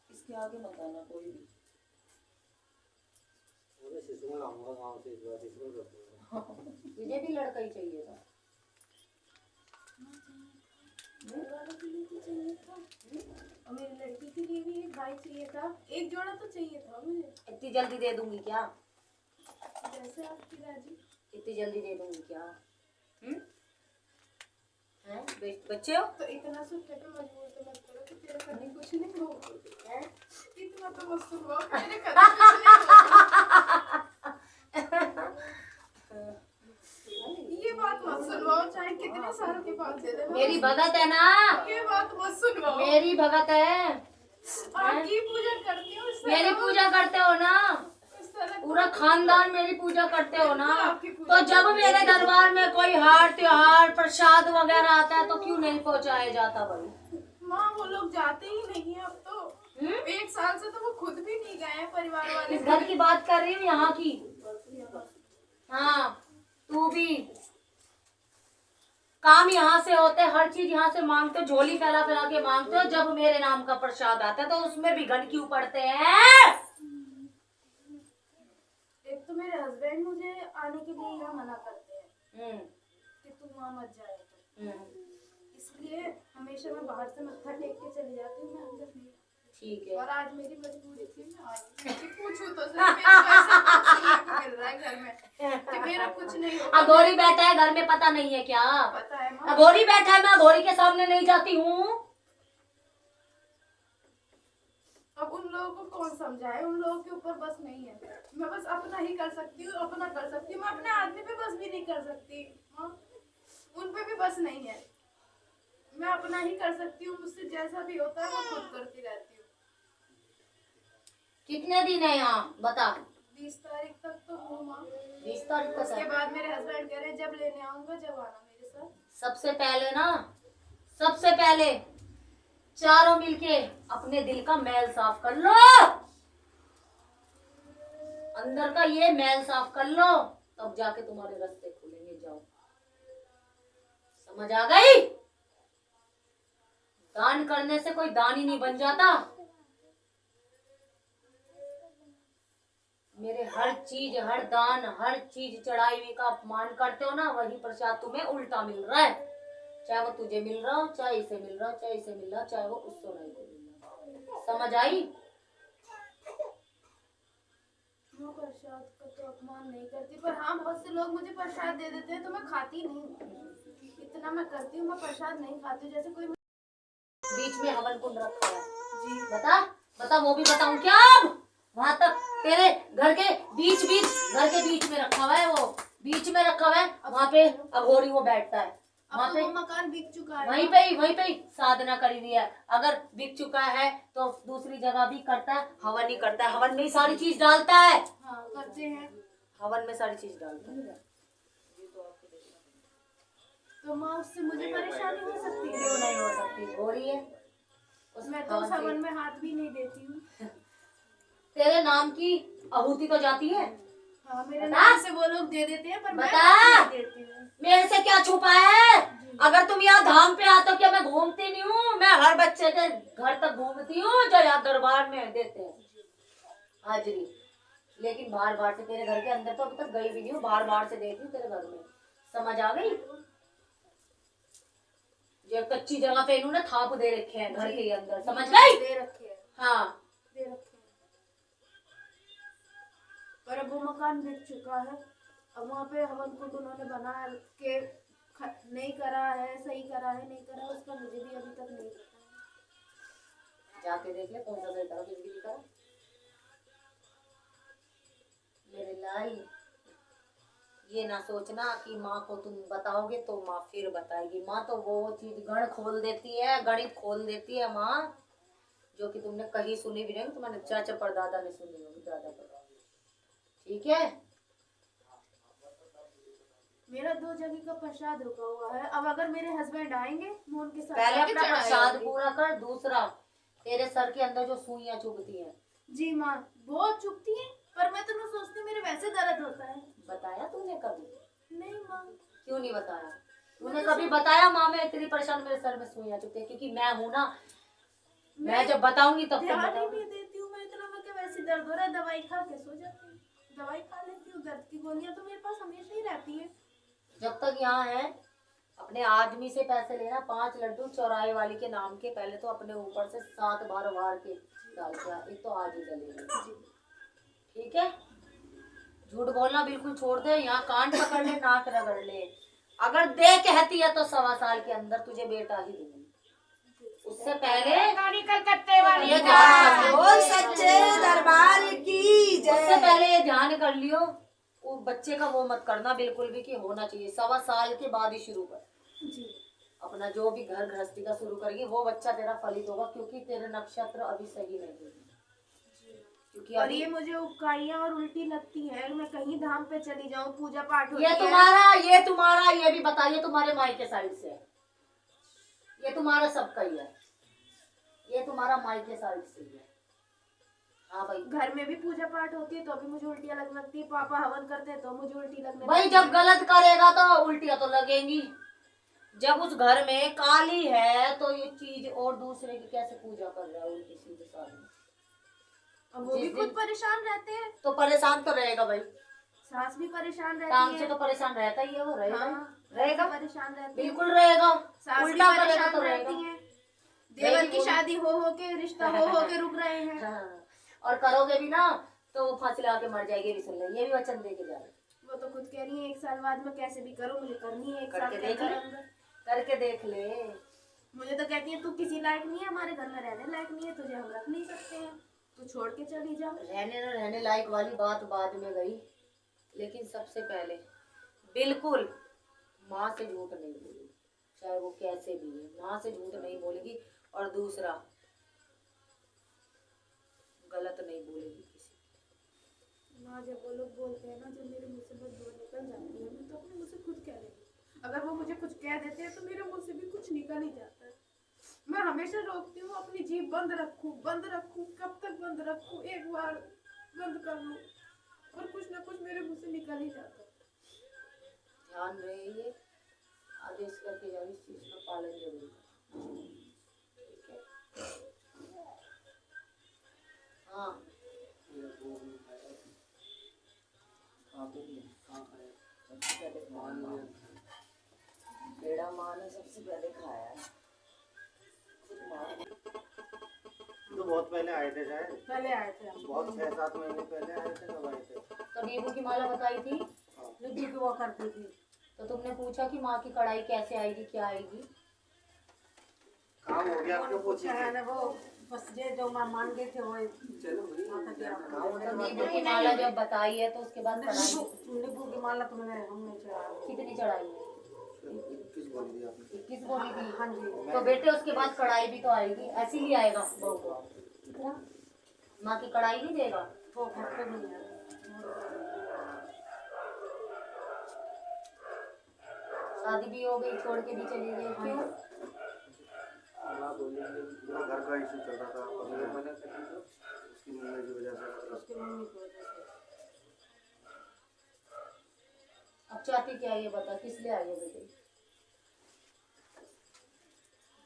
इसके आगे मत आना कोई भी। तुझे भी लड़का ही चाहिए था? और मेरी लड़की के लिए भी एक भाई चाहिए था, एक जोड़ा तो चाहिए था मुझे। इतनी जल्दी दे दूंगी क्या? जैसे आपकी राजी। इतनी जल्दी दे दूंगी क्या? हैं? बच्चे हो? तो इतना सुनने पे मजबूर तो मत करो कि तेरे कभी कुछ नहीं होगा। हैं? इतना तो मत सुनवाओ कि तेरे कभी कुछ नहीं होगा। ये बात मत सुनवाओ, चाहे कितने सालों के बाद दे दे। मेरी भगत है ना, ये बात मत सुनवाओ। मेरी भगत है। आपकी पूजा करती हूँ, मेरी पूजा करते हो ना, पूरा खानदान मेरी पूजा करते हो ना, तो जब मेरे दरबार में कोई हार त्योहार प्रसाद वगैरह आता है तो क्यों नहीं पहुंचाया जाता भाई? माँ वो लोग जाते ही नहीं है अब तो। 1 साल से तो वो खुद भी नहीं गए हैं, परिवार वाले। इस घर की बात कर रही हूँ, यहाँ की। हाँ, तू भी काम यहाँ से होते, हर चीज यहाँ से मांगते हो, झोली फैला फैला के मांगते हो। जब मेरे नाम का प्रसाद आता है तो उसमें भी घन क्यों पड़ते हैं? एक तो मेरे हस्बैंड मुझे आने के लिए यहाँ मना करते हैं कि तुम वहाँ मत जाए, तो इसलिए हमेशा मैं बाहर से मत्था टेक के चली जाती हूँ, मैं अंदर नहीं। ठीक है। और आज मेरी मजबूरी थी, मैं आई कि पूछूं तो सही, मेरे को ऐसा कुछ मिल रहा है घर में कि मेरा कुछ नहीं होगा। अघोरी बैठा है घर में, पता नहीं है क्या? पता है माँ। अघोरी बैठा है, मैं अघोरी के सामने नहीं जाती हूँ। अब उन लोगों को कौन समझाए, उन लोगों के ऊपर बस नहीं है। मैं बस अपना ही कर सकती हूँ, अपना कर सकती हूँ। मैं अपने आदमी पे बस भी नहीं कर सकती माँ, उन पे भी बस नहीं है। मैं अपना ही कर सकती हूँ, मुझसे जैसा भी होता है मैं खुद करती रहती हूँ। कितने दिन है यहाँ बता? 20 तारीख तक तो हूँ माँ। 20 तारीख तक उसके है। बाद मेरे हस्बैंड कह रहे हैं जब लेने आऊंगा जब आना मेरे साथ। सबसे पहले ना, सबसे पहले चारों मिलके अपने दिल का मैल साफ कर लो, अंदर का ये मैल साफ कर लो, तब जाके तुम्हारे रास्ते खुलेंगे। जाओ, समझ आ गई? दान करने से कोई दानी नहीं बन जाता। मेरे हर चीज, हर दान, हर चीज चढ़ाई हुई का अपमान करते हो ना, वही प्रसाद तुम्हें उल्टा मिल रहा है। चाहे वो तुझे मिल रहा हो, चाहे इसे मिल रहा हो, चाहे इसे मिल रहा हो, चाहे वो उसको नहीं मिल रहा हो। समझ आई? मैं प्रसाद का तो अपमान नहीं करती, पर हाँ बहुत से लोग मुझे प्रसाद दे देते हैं तो मैं खाती नहीं। इतना मैं करती हूँ, मैं प्रसाद नहीं खाती। जैसे कोई बीच में हवन कुंड रखा है जी बता बता, वो भी बताऊं क्या? वहां तक तेरे घर के बीच में रखा हुआ है, वो बीच में रखा हुआ है। वहाँ पे अघोरी वो बैठता है, वहाँ अब पे तो वो मकान बिक चुका है। वहीं पे ही साधना करी हुई है। अगर बिक चुका है तो दूसरी जगह भी करता है, हवन ही करता है, हवन में ही सारी चीज डालता है, हाँ करते हैं। हवन में सारी चीज डालता है। तो माँ उससे मुझे परेशानी हो सकती है? क्यों नहीं हो सकती? हो रही है। मैं तो उस हवन में हाथ भी नहीं देती हूँ। तेरे नाम की आहुति तो जाती है। हाँ मेरे बता। नाम से वो लोग दे देते हैं, पर मैं बता। हाथ नहीं देती हूँ। मेरे से क्या छुपा है? अगर तुम यहाँ धाम पे आते हो, क्या मैं घूमती नहीं हूँ? मैं हर बच्चे के घर तक घूमती हूँ जो यहाँ दरबार में देते हैं हाजिरी। लेकिन बार बार से तेरे घर के अंदर तो अभी तक गई भी नहीं हूँ, बार बार से देखती हूँ तेरे घर में। समझ आ गई? जो कच्ची जगह पे इन्होंने थाप दे रखे हैं घर के अंदर, समझ गई? दे रखे हैं, हाँ दे रखे हैं। पर अब वो मकान बिक चुका है। अब वहाँ पे हवन कुंड उन्होंने बना के नहीं करा है, सही करा है नहीं करा, उसका मुझे भी अभी तक नहीं पता है। जाके देख ले कौन सा सही करा, बिजली करा। मेरे लाई, ये ना सोचना कि माँ को तुम बताओगे तो माँ फिर बताएगी। माँ तो वो चीज गण खोल देती है, गणित खोल देती है माँ, जो कि तुमने कहीं सुनी भी नहीं, तुम्हारे चाचा परदादा ने सुनी होगी, दादा परदादा। ठीक है? मेरा 2 जगह का प्रसाद रुका हुआ है। अब अगर मेरे हस्बैंड आएंगे मैं उनके साथ पहले जाके अपना चढ़ाई प्रसाद होगी। पूरा कर। दूसरा, तेरे सर के अंदर जो सुइयां चुभती हैं, जी माँ बहुत चुभती है, पर मैं तो नहीं सोचती, मेरे वैसे दर्द होता है। बताया तूने कभी? नहीं माँ। क्यों नहीं बताया? तूने कभी बताया माँ मैं इतनी परेशान, मेरे सर में सुइयां चुभती है? क्योंकि मैं हूं ना, मैं जब बताऊंगी तब तो ध्यान ही बताऊंगी। नहीं देती हूँ मैं इतना। मैं वैसे दर्द हो रहा है, दवाई खा के सो जाती हूँ। दवाई खा लेती हूँ, दर्द की गोलियां तो मेरे पास हमेशा ही रहती है। जब तक यहाँ है अपने आदमी से पैसे लेना, 5 लड्डू चौराहे वाली के नाम के, पहले तो अपने ऊपर से 7 बार वार के डाल के आ, एक तो आज ही डलेगी। ठीक है? झूठ बोलना बिल्कुल छोड़ दे। यहाँ कान पकड़ ले, नाक रगड़ ले। अगर दे कहती है तो 1.25 साल के अंदर तुझे बेटा ही दूंगी। उससे पहले कलकत्ते वाली ये ध्यान बोल सच्चे दरबार की उससे जय। पहले ये ध्यान कर लियो, वो बच्चे का वो मत करना बिल्कुल भी कि होना चाहिए। 1.25 साल के बाद ही शुरू कर। जी अपना जो भी घर गृहस्थी का शुरू करेगी, वो बच्चा तेरा फलित होगा, क्योंकि तेरे नक्षत्र अभी सही नहीं है। क्योंकि और अभी ये मुझे उबकाइयाँ और उल्टी लगती है। अगर मैं कहीं धाम पे चली जाऊँ, पूजा पाठ होती ये है। तुम्हारा ये भी बताइए, तुम्हारे मायके साइड से है। ये तुम्हारा सबका ही है, ये तुम्हारा मायके साइड से ही है। हाँ भाई, घर में भी पूजा पाठ होती है तो भी मुझे उल्टियाँ लगने लगती है। पापा हवन करते हैं तो मुझे उल्टी लगने भाई लगती है। जब गलत करेगा तो उल्टियां तो लगेंगी। जब उस घर में काली है तो ये चीज और दूसरे की कैसे पूजा कर रहा है उल्टी सीधे सामने। अब वो भी जिस खुद दिन- परेशान रहते हैं, तो परेशान तो रहेगा भाई, सास भी परेशान काम रहती से है। तो परेशान रहता ही है, वो रहेगा हाँ, रहेगा परेशान रहती है। बिल्कुल रहेगा। सास भी उल्टा करेगा परेशान तो रहेगा। रहती है। देवर रहेगी की वो भी। शादी हो के, रिश्ता हो के रुक रहे हैं। हाँ, और करोगे भी ना तो वो फांसी लगा के मर जाएगी भी। सुन ले, ये भी वचन दे के जा रहे। वो तो खुद कह रही है 1 साल बाद में कैसे भी करो, मुझे करनी है 1 साल करके के देख ले, अंदर। करके देख ले। मुझे तो कहती है तू किसी लायक नहीं है, हमारे घर में रहने लायक नहीं है, तुझे हम रख नहीं सकते हैं, तू छोड़ के चली जा। रहने न रहने लायक वाली बात बाद में गई, लेकिन सबसे पहले बिल्कुल माँ से झूठ नहीं बोलेगी, चाहे वो कैसे भी है। माँ से झूठ नहीं बोलेगी। और दूसरा, गलत नहीं बोलेगी किसी। माँ जब वो लोग बोलते हैं ना, जब मेरे मुँह से बस बोल निकल जाती है, मैं तो अपने मुँह से खुद कह देती हूँ। अगर वो मुझे कुछ कह देते हैं तो मेरे मुँह से भी कुछ निकल ही जाता है। मैं हमेशा रोकती हूँ, अपनी जीभ बंद रखूँ, कब तक बंद रखूँ, एक बार बंद कर लूँ, और कुछ ना कुछ मेरे मुँह से निकल ही जाता है। ध्यान रहे, ये आदेश करके जाओ, इस चीज का पालन जरूर करो। ठीक है? हाँ, सबसे पहले बेड़ा माँ ने सबसे पहले खाया है। खुद माँ तो बहुत पहले आए थे शायद, पहले आए थे हम। बहुत 6-7 महीने पहले आए थे, कब आए थे? तो नींबू की माला बताई थी, नींबू की वो करती थी। तो तुमने पूछा कि माँ की कढ़ाई कैसे आएगी, क्या आएगी? काम हो गया आपको पूछिए। है ना वो, बस ये जो मान गए थे वो चलो भाई तो नींबू की माला जब बताई है तो उसके बाद कढ़ाई नींबू की माला तो हमने चढ़ाई। कितनी चढ़ाई है? 21 बोल दिया आपने। 21 बोली थी। हाँ जी। तो बेटे उसके बाद कढ़ाई भी तो आएगी, ऐसे ही आएगा बहू को, ठीक है? माँ की कढ़ाई नहीं देगा। वो घर पे नहीं है। शादी भी हो गई, छोड़ के भी चली गई, क्यों? माँ बोलेंगे पूरा घर का इशू चल रहा था, अगर मना कर दी तो उसकी मम्मी की वजह से। उसकी मम्मी की वजह से। अब चाहती क्या है ये बता, किस लिए आई है बेटे?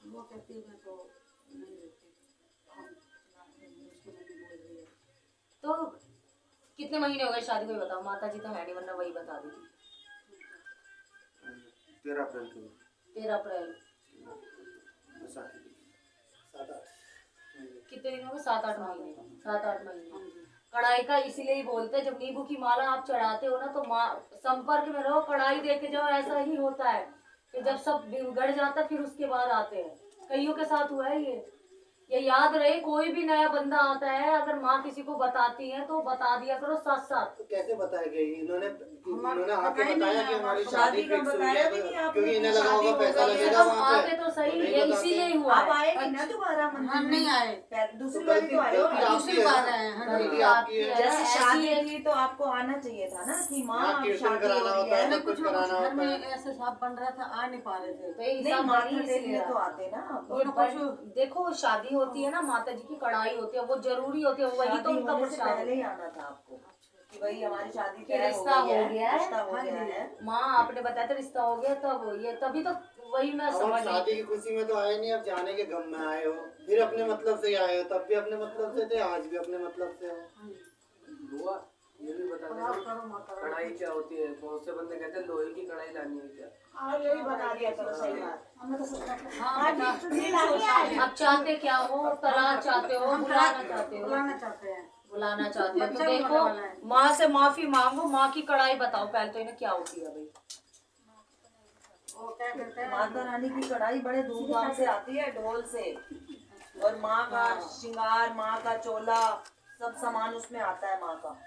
वो कहती है मैं तो नहीं रहती, उसकी मम्मी बोल रही है। तो कितने महीने हो गए शादी को, ये बताओ। माता जी तो है नहीं, वरना वही बता देती। 13 अप्रैल को 13 अप्रैल बैसाखी। कितने दिन हो गए? 7-8 महीने। 7-8 महीने। कढ़ाई का इसीलिए ही बोलते हैं, जब नींबू की माला आप चढ़ाते हो ना तो माँ संपर्क में रहो, कढ़ाई देके जाओ। ऐसा ही होता है कि जब सब बिगड़ जाता है फिर उसके बाद आते हैं। कईयों के साथ हुआ है ये याद रहे। कोई भी नया बंदा आता है, अगर माँ किसी को बताती है तो बता दिया करो साथ साथ। तो कैसे बताएंगे इन्होंने आके बताया बताया नहीं कि हमारी शादी शादी का फिक्स हुई बताया है, भी नहीं आपने, क्योंकि इन्हें लगा शादी होगा हो पैसा गई है, लगेगा तो वहाँ आते पे। तो सही, नहीं ये बताते। इसीलिए ही हुआ आप है। आए ना दोबारा हम नहीं आए, दूसरी तो बार गलती तो आए हो। आपकी दूसरी है बार ना? आए हैं। गलती आपकी है। जैसे ऐसी शादी है। थी तो आपको आना चाहिए था ना कि माँ हाँ, अब कीर्तन शादी हो कराना रही होता है, है। सब कुछ कराना घर होता में है। ऐसे साफ बन रहा था, आ नहीं पा रहे थे। तो ये नहीं हिसाब माथा बनी टेकने इसलिए तो रहा। आते ना आप। ये पर देखो शादी होती है ना, माता जी की कढ़ाई होती है, वो जरूरी होती है, वही तो शादी उनका होने से प्रसाद पहले है। ही आना था आपको कि भाई हमारी शादी कि तय रिश्ता हो गया है। रिश्ता हो गया है। माँ आपने बताया था रिश्ता हो गया, तब ये तभी तो वही मैं अब आप समझ शादी गई। की खुशी में तो आए नहीं, अब जाने के गम में आए हो, फिर अपने मतलब से ही आए हो। तब भी अपने मतलब से थे, आज भी अपने मतलब से हो। बुआ ये भी बता देना कढ़ाई क्या होती है। बहुत से बंदे कहते हैं लोहे की कढ़ाई लानी है क्या? हाँ यही बता दिया करो, सही बात। हाँ, अब चाहते क्या हो, तलाक चाहते हो, बुलाना चाहते हो, बुलाना चाहते हैं। बुलाना चाहते हो तो बच्चा देखो बुलाने वाला है। माँ से माफी मांगो। माँ की कढ़ाई बताओ पहले तो इन्हें क्या होती है भाई। वो क्या कहते हैं, माता रानी की कढ़ाई बड़े धूमधाम से आती है, ढोल से, और माँ का श्रृंगार, माँ का चोला, सब सामान उसमें आता है माँ का।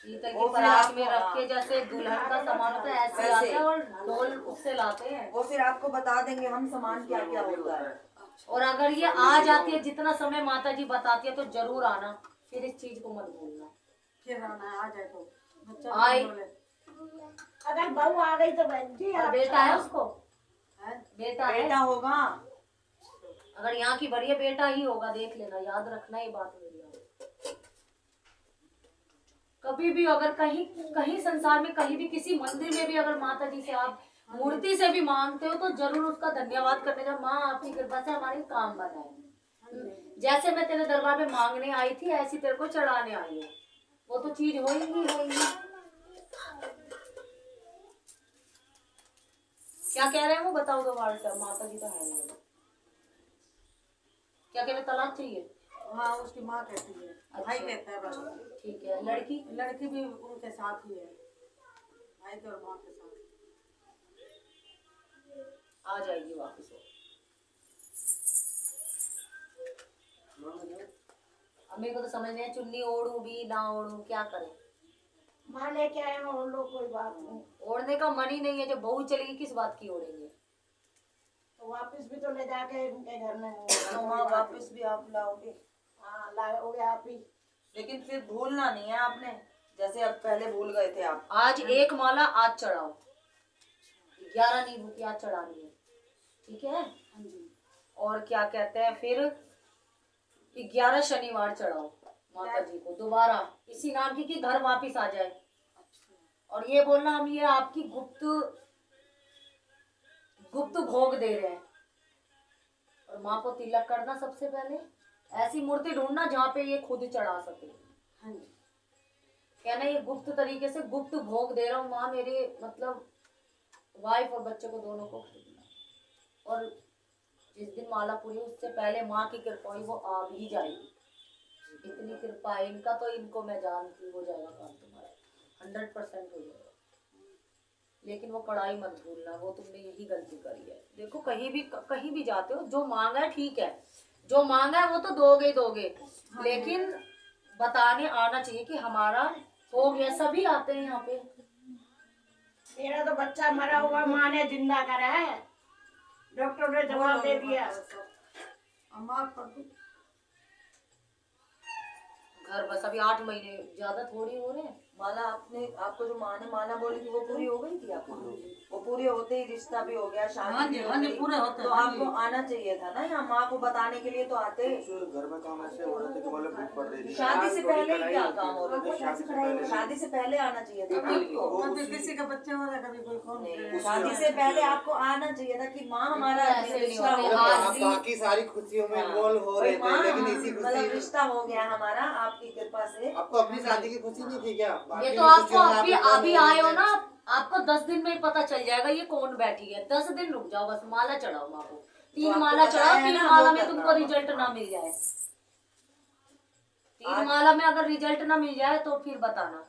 पीतल वो की फिर परात आपको- में रख के जैसे दुल्हन का सामान होता है ऐसे वैसे। आते हैं, और ढोल उससे लाते हैं। वो फिर आपको बता देंगे हम सामान क्या क्या होता है। और अगर ये आ जाती है, जितना समय माता जी बताती है तो जरूर आना, फिर इस चीज को मत भूलना। फिर आना है, आ जाए तो बच्चा आई। बोले। अगर बहू आ गई तो बहन जी और बेटा है उसको, है? बेटा है। बेटा होगा। अगर यहाँ की बढ़िया बेटा ही होगा, देख लेना, याद रखना ये बात मेरी। कभी भी अगर कहीं कहीं संसार में कहीं भी किसी मंदिर में भी अगर माता जी से आप मूर्ति से भी मांगते हो तो जरूर उसका धन्यवाद करने का। माँ आपकी कृपा से हमारे काम बनाए। जैसे मैं तेरे दरबार में मांगने आई थी ऐसी तेरे को चढ़ाने आई हूँ। वो तो चीज होगी होगी। क्या कह रहे हैं वो बताओ दोबारा से। माता जी तो है नहीं। क्या कह रहे, तलाक चाहिए? हाँ उसकी माँ कहती है, भाई कहता है बस। ठीक है। लड़की लड़की भी उनके साथ ही है, भाई के और माँ के साथ। आ जाएगी वापस वो। अब मेरे को तो समझ नहीं है, चुन्नी ओढ़ू भी ना ओढ़ू, क्या करें। माँ लेके आए हो उन लोग, कोई बात नहीं। ओढ़ने का मन ही नहीं है। जब बहू चलेगी किस बात की ओढ़ेंगे। तो वापस भी तो ले जाके उनके घर में तो माँ वापस भी आप लाओगे। हाँ लाओगे आप ही। लेकिन फिर भूलना नहीं है आपने, जैसे अब पहले भूल गए थे आप। आज एक माला आज चढ़ाओ, 11 नींबू की आज चढ़ानी है, ठीक है। और क्या कहते हैं फिर 11 शनिवार चढ़ाओ माता जी को दोबारा, इसी नाम की कि घर वापिस आ जाए। और ये बोलना हम ये आपकी गुप्त भोग दे रहे हैं। और माँ को तिलक करना सबसे पहले, ऐसी मूर्ति ढूंढना जहाँ पे ये खुद चढ़ा सके। हाँ जी। कहना ये गुप्त तरीके से गुप्त भोग दे रहा हूँ माँ, मेरे मतलब वाइफ और बच्चे को दोनों को। और जिस दिन माला पूरी उससे पहले माँ की कृपा हुई वो आ भी जाएगी। इतनी कृपा है इनका, तो इनको मैं जानती हूँ, हो जाएगा काम तुम्हारा 100% हो जाएगा। लेकिन वो कढ़ाई मत भूलना, वो तुमने यही गलती करी है। देखो कहीं भी जाते हो, जो मांगा है ठीक है, जो मांगा है वो तो दोगे ही दोगे, लेकिन बताने आना चाहिए कि हमारा हो गया। सभी आते हैं यहाँ पे। मेरा तो बच्चा मरा हुआ माँ ने जिंदा करा है, डॉक्टर ने जवाब दे दिया। घर बस अभी 8 महीने, ज्यादा थोड़ी हो रहे हैं। माला आपको जो माँ ने माला बोली थी वो पूरी हो गई थी आपको? वो पूरी होते ही रिश्ता भी हो गया, शादी भी हो गई, तो आपको आना चाहिए था ना यहाँ। माँ को बताने के लिए तो आते। घर में काम ऐसे हो रहे थे कि मतलब भीड़ पड़ रही थी। शादी से पहले ही क्या काम हो रहा था? शादी से पहले आना चाहिए था ना आपको। किसी का बच्चा हो रहा है, कभी कोई फोन नहीं, शादी से पहले आपको आना चाहिए था कि माँ हमारा ऐसे नहीं रिश्ता होते। हो आज गया। आप बाकी सारी खुशियों में इन्वॉल्व हो रहे थे, लेकिन इसी मतलब खुशी रिश्ता हो गया हमारा आपकी कृपा से। आपको अपनी शादी की खुशी नहीं थी क्या? बाकी ये की तो आपको खुशियों में अभी आप अभी इन्वॉल्व आए हो हो ना, आपको 10 दिन में ही पता चल जाएगा ये कौन बैठी है। 10 दिन रुक जाओ, बस माला चढ़ाओ माँ को। 3 आपको माला चढ़ाओ, बताया 3 ना, माला वो में करना तुमको होगा। रिजल्ट ना मिल जाए। 3 माला में अगर रिजल्ट ना मिल जाए तो फिर बताना।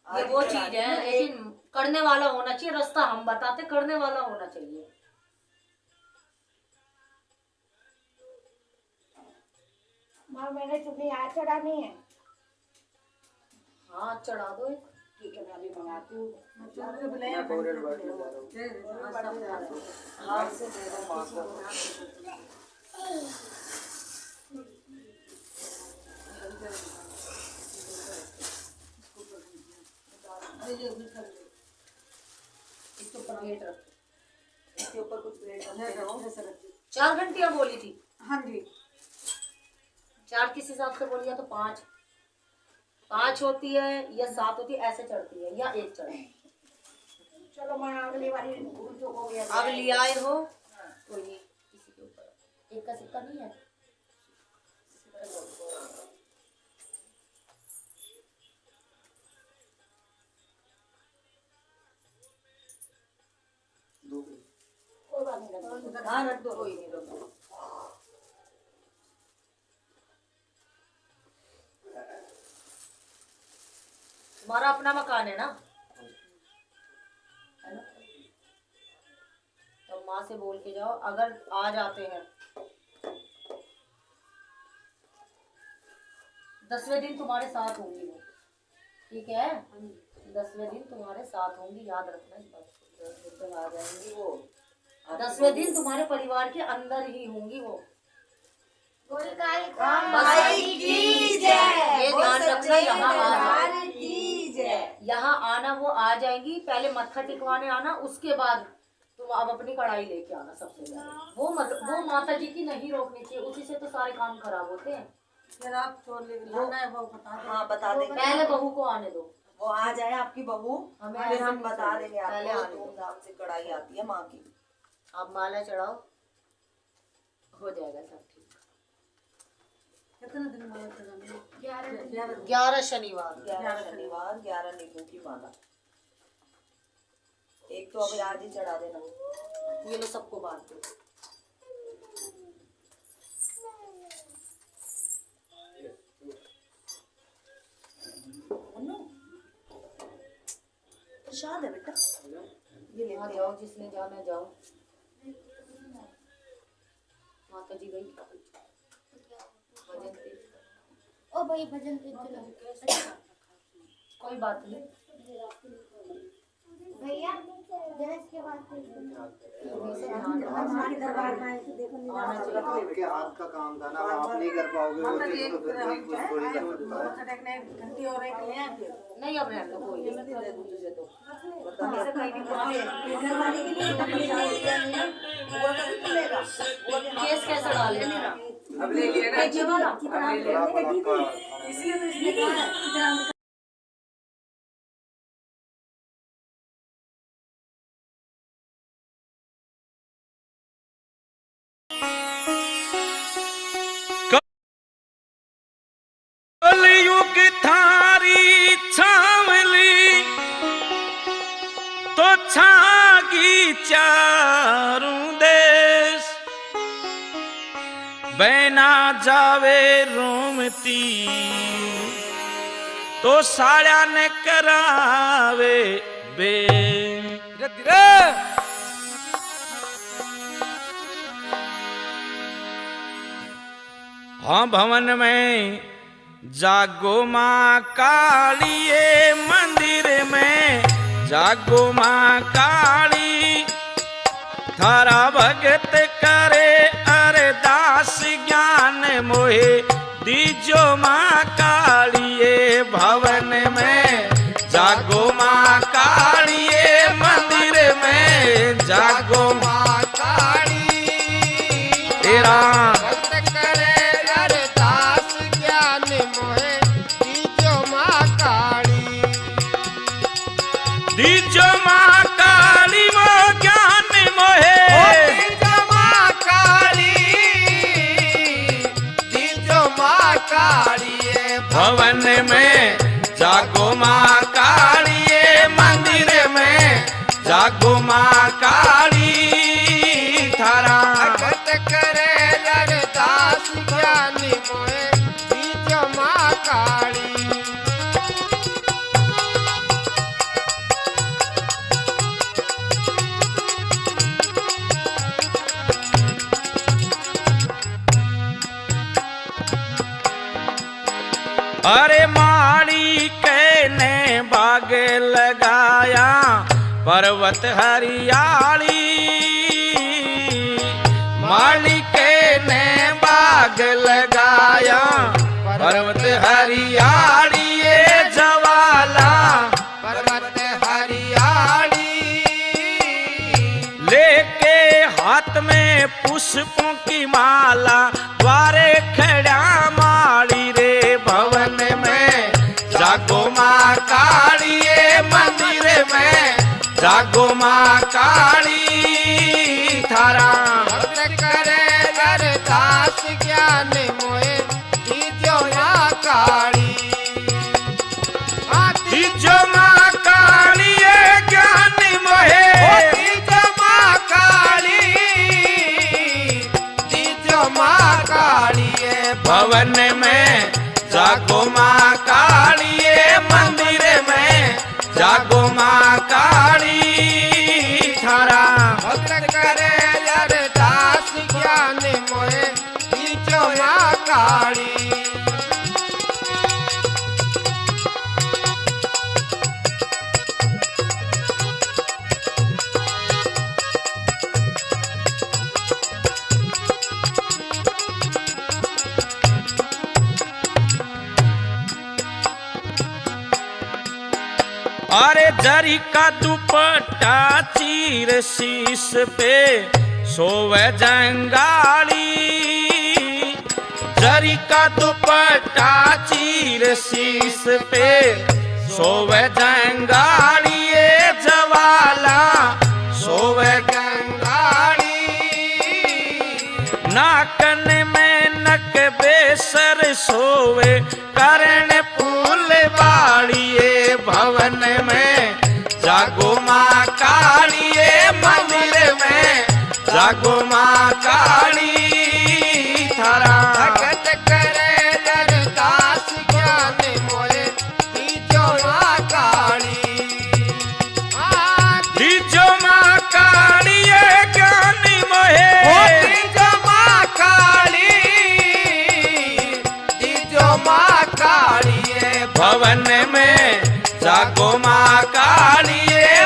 ये वो चीज है, लेकिन करने वाला होना चाहिए। रास्ता हम बताते, करने वाला होना चाहिए। माँ मैंने चुन्नी आज चढ़ानी है। हाँ चढ़ा दो एक। ठीक है, मैं अभी मंगाती हूँ। मैं फोरेड बैठ के जा रहा हूँ। हाथ से दे दो माँ को। इसके ऊपर प्लेट रख। इसके ऊपर कुछ प्लेट रख दो। 4 घंटियां बोली थी। हाँ जी। 4 किस हिसाब से बोली है? तो 5 होती है या 7 होती है, ऐसे चढ़ती है, या 1 चढ़े। चलो मैं अगली बारी भूल चूक हो गया। अब ले आए हो कोई नहीं, किसी के ऊपर 1 का सिक्का नहीं है। कोई बात नहीं, हाँ रख दो। कोई नहीं, रख दो। तुम्हारा अपना मकान है ना? है ना? तो माँ से बोल के जाओ, अगर आ जाते हैं 10वें दिन तुम्हारे साथ होंगी वो, ठीक है? 10वें दिन तुम्हारे साथ होंगी, याद रखना इस बात को। 10 दिन आ जाएंगी वो, 10वें दिन तुम्हारे परिवार के अंदर ही होंगी वो। बस ये ध्यान रखना, यहाँ आना वो आ जाएंगी। पहले मत्था टिकवाने आना, उसके बाद तुम अब अपनी कढ़ाई लेके आना। सबसे पहले वो माता जी की नहीं रोकनी चाहिए, उसी से तो सारे काम खराब होते हैं। हाँ बता देंगे। पहले बहू को आने दो, वो आ जाए आपकी बहू, हमें फिर ऐसे हम नहीं बता चाहिए। देंगे पहले आपको। आने दो। धूमधाम से कढ़ाई आती है माँ की। आप माला चढ़ाओ, हो जाएगा सब ठीक। कितने दिन माला चढ़ानी है? 11 शनिवार। 11 शनिवार 11 नींबू की माला। एक तो अभी आज ही चढ़ा देना। ये लो सबको बांट दो। प्रसाद है बेटा, ये ले हाँ जाओ, जिसने जाना जाओ। माता जी गई भजन तेज करो। ओ भाई भजन तेज चलो। कोई बात नहीं, भैया जरा इसके बाद दरबार में आए थे, देखो आना चाहिए। आपके हाथ का काम था ना, आप नहीं कर पाओगे वो चीज़, तो फिर कोई कुछ थोड़ी कर सकता है। घंटी और एक ले आए फिर। नहीं अब रहने दो, कोई नहीं। तुझे तो घरवाले के लिए बुआ का भी खुलेगा। बुआ के केस कैसे डाले? अब ले लिया ना, थोड़ा आपका इसलिए तो इसने कहा है कि जरा कलयुग थारी छावली तो छागी चारों देश बैना जावे रोमती तो साड़ा ने करावे बे। हाँ भवन में जागो माँ कालिए, मंदिर में जागो माँ काली, थारा भगत करे अरदास ज्ञान मोहे दीजो माँ कालिए। भवन में जागो माँ कालिए, मंदिर में जागो माँ काली, तेरा दीजो माँ काली मो ज्ञान मोहे, दीजो माँ काली, दीजो माँ काली। भवन में जागो माँ काली, मंदिर में जागो माँ काली, थारा भगत करे अरदास ज्ञान मोहे दीजो माँ काली। अरे माली कहने बाग लगाया पर्वत हरियाली, माली कहने बाग लगाया पर्वत हरियाली, ये जवाला पर्वत हरियाली, लेके हाथ में पुष्पों की माला, द्वारे खड़ा माली रे। भवन में जागो माँ काली, मंदिर में जागो माँ काली, थारा भक्त करे अरदास ज्ञान मोहे दीजो माँ काली। दीजो माँ काली ज्ञान मोहे दीजो माँ काली, दीजो माँ काली। भवन में जागो माँ काली, मंदिर में जागो माँ काली, थारा भक्त करे अरदास ज्ञान मोहे दीजो माँ काली। अरे जरी का दुपट्टा चीर शीश पे सोवे जंगाली, जरी का दुपट्टा चीर शीश पे सोवे जंगाली, ये जवाला सोवे जंगाली, नाकन में नक बेसर सोवे करण फूल बाड़िए। भवन में जागो माँ काली, मंदिर में जागो माँ काली, थारा भगत करे अरदास ज्ञान मोहे दीजो माँ काली। दीजो माँ काली ज्ञान मोहे दीजो माँ काली, दीजो माँ काली। भवन में जागो माँ काली,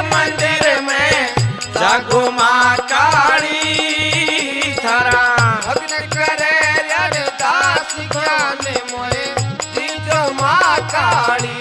मंदिर में जागो माँ काली, थारा भक्त करे अरदास ज्ञान मोहे दीजो माँ काली।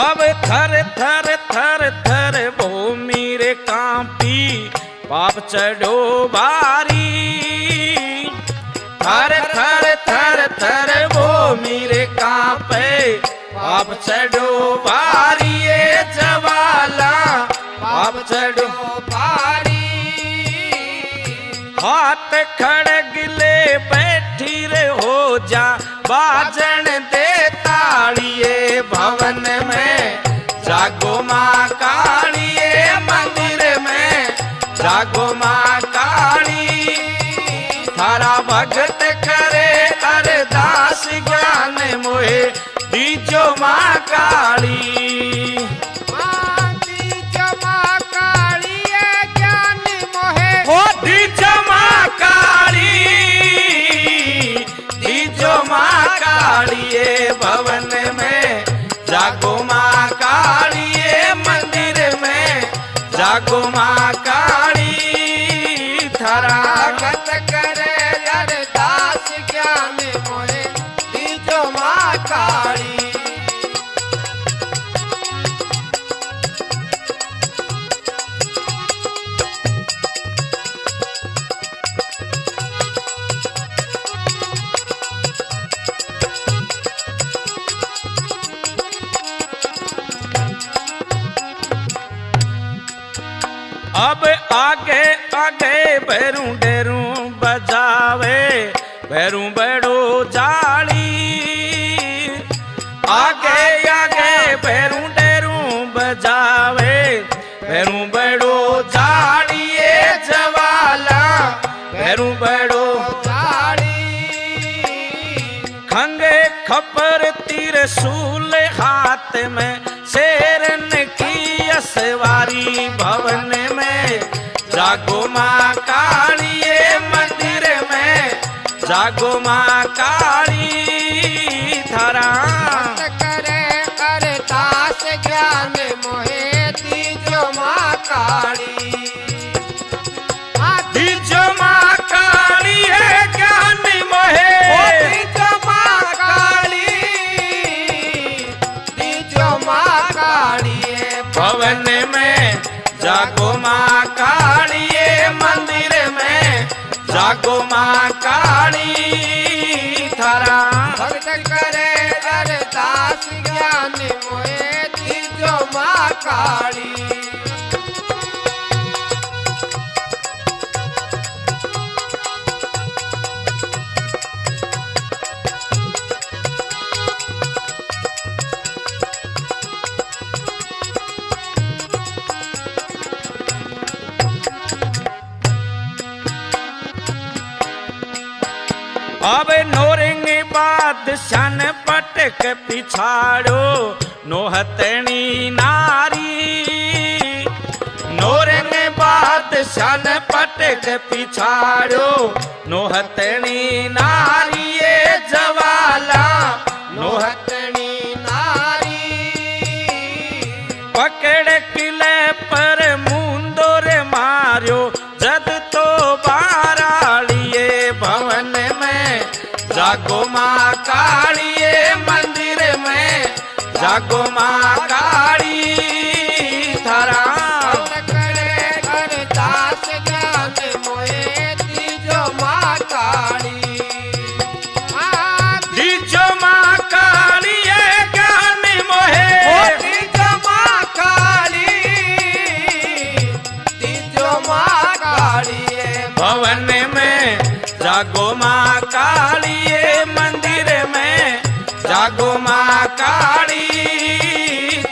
अब थर थर थर थर भूमि रे कांपी, पाप चढ़ो बारी, थर थर थर थर भूमि रे कांपे, पाप चढ़ो भारी ये जवाला पाप चढ़ो भारी। हाथ खड़ग ले बैठी रे हो जा बाजन दे ताड़िए भवन में जागो माँ कालिए मंदिर में जागो माँ काली। थारा भगत करे अरदास ज्ञान मोहे दीजो माँ काली। दीजो माँ काली ज्ञान मोहे ओ दीजो माँ काली। दीजो माँ काली भवन में जागो माँ काली मंदिर में जागो माँ काली। थारा भगत करे अरदास ज्ञान मोहे दीजो माँ काली। अब आगे आगे भैरू डेरू बजावे भैरू बड़ो जाली। आगे आगे भैरू डेरू बजावे भैरू बड़ो जाली ये जवाला भैरू बड़ो जाली। खंगे खपर तीर सूल हाथ में शेरन की असवारी भवन में जागो माँ काली मंदिर में जागो माँ काली। थारा करे अरदास ज्ञान मोहे दीजो माँ काली। दीजो माँ काली है ज्ञान मोहे दीजो माँ काली। दीजो माँ काली भवन में जागो माँ काली मंदिर में जागो माँ काली। थारा भक्त करे अरदास ज्ञान मोहे दीजो माँ काली। अब नोरिंग बादशान पटक पिछाड़ो नोहतनी नारी। नोरिंग बादशान पटक पिछाड़ो नोहतनी नारी ये जवाला नोहतनी नारी। पकड़ किले पर मुंदोर मार्यो जद तो बारालिए भवन में जागो माँ काली मंदिर में जागो माँ काली। थारा करे अरदास ज्ञान मोहे दीजो माँ काली। दीजो माँ काली ज्ञान मोहे दीजो माँ काली। दीजो माँ काली भवन में जागो माँ काली मंदिर में जागो माँ काली।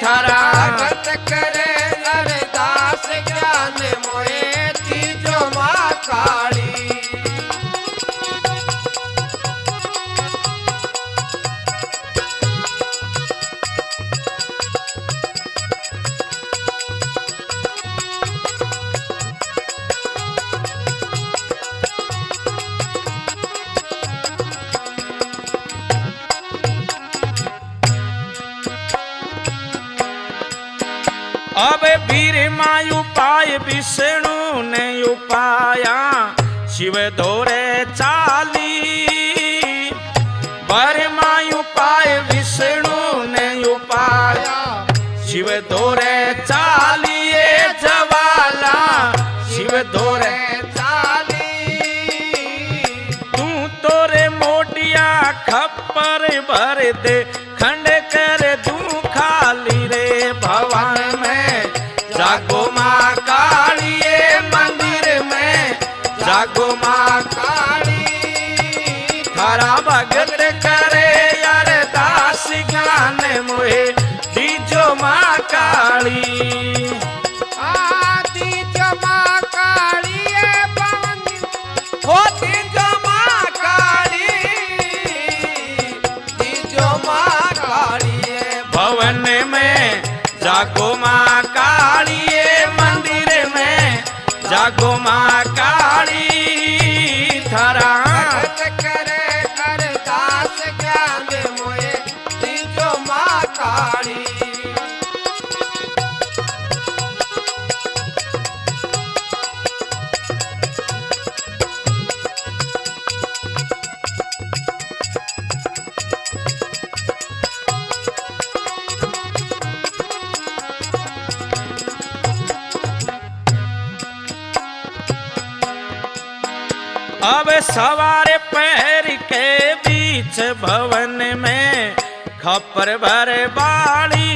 थारा भगत करे अरदास ज्ञान मोहे दीजो माँ काली। अब वीर मायु पाय विष्णु ने उपाया शिव धोरे चाली। वर मायु पाय विष्णु ने उपाया शिव धोरे चाली जवाला शिव धोरे चाली। तू तोरे मोटिया खप्पर भर दे खंड कर दूं भवन में जागो माँ काली, मंदिर में जागो माँ काली। थारा भगत करे अरदास ज्ञान मोहे दीजो माँ काली। दीजो माँ काली भवन हो दीजो माँ काली, दीजो माँ काली भवन में जागो माँ काली, मंदिर में जागो माँ काली। थारा करे अरदास ज्ञान मोहे दीजो माँ काली। अब सवारे पैर के बीच भवन में खप्पर भर बाड़ी,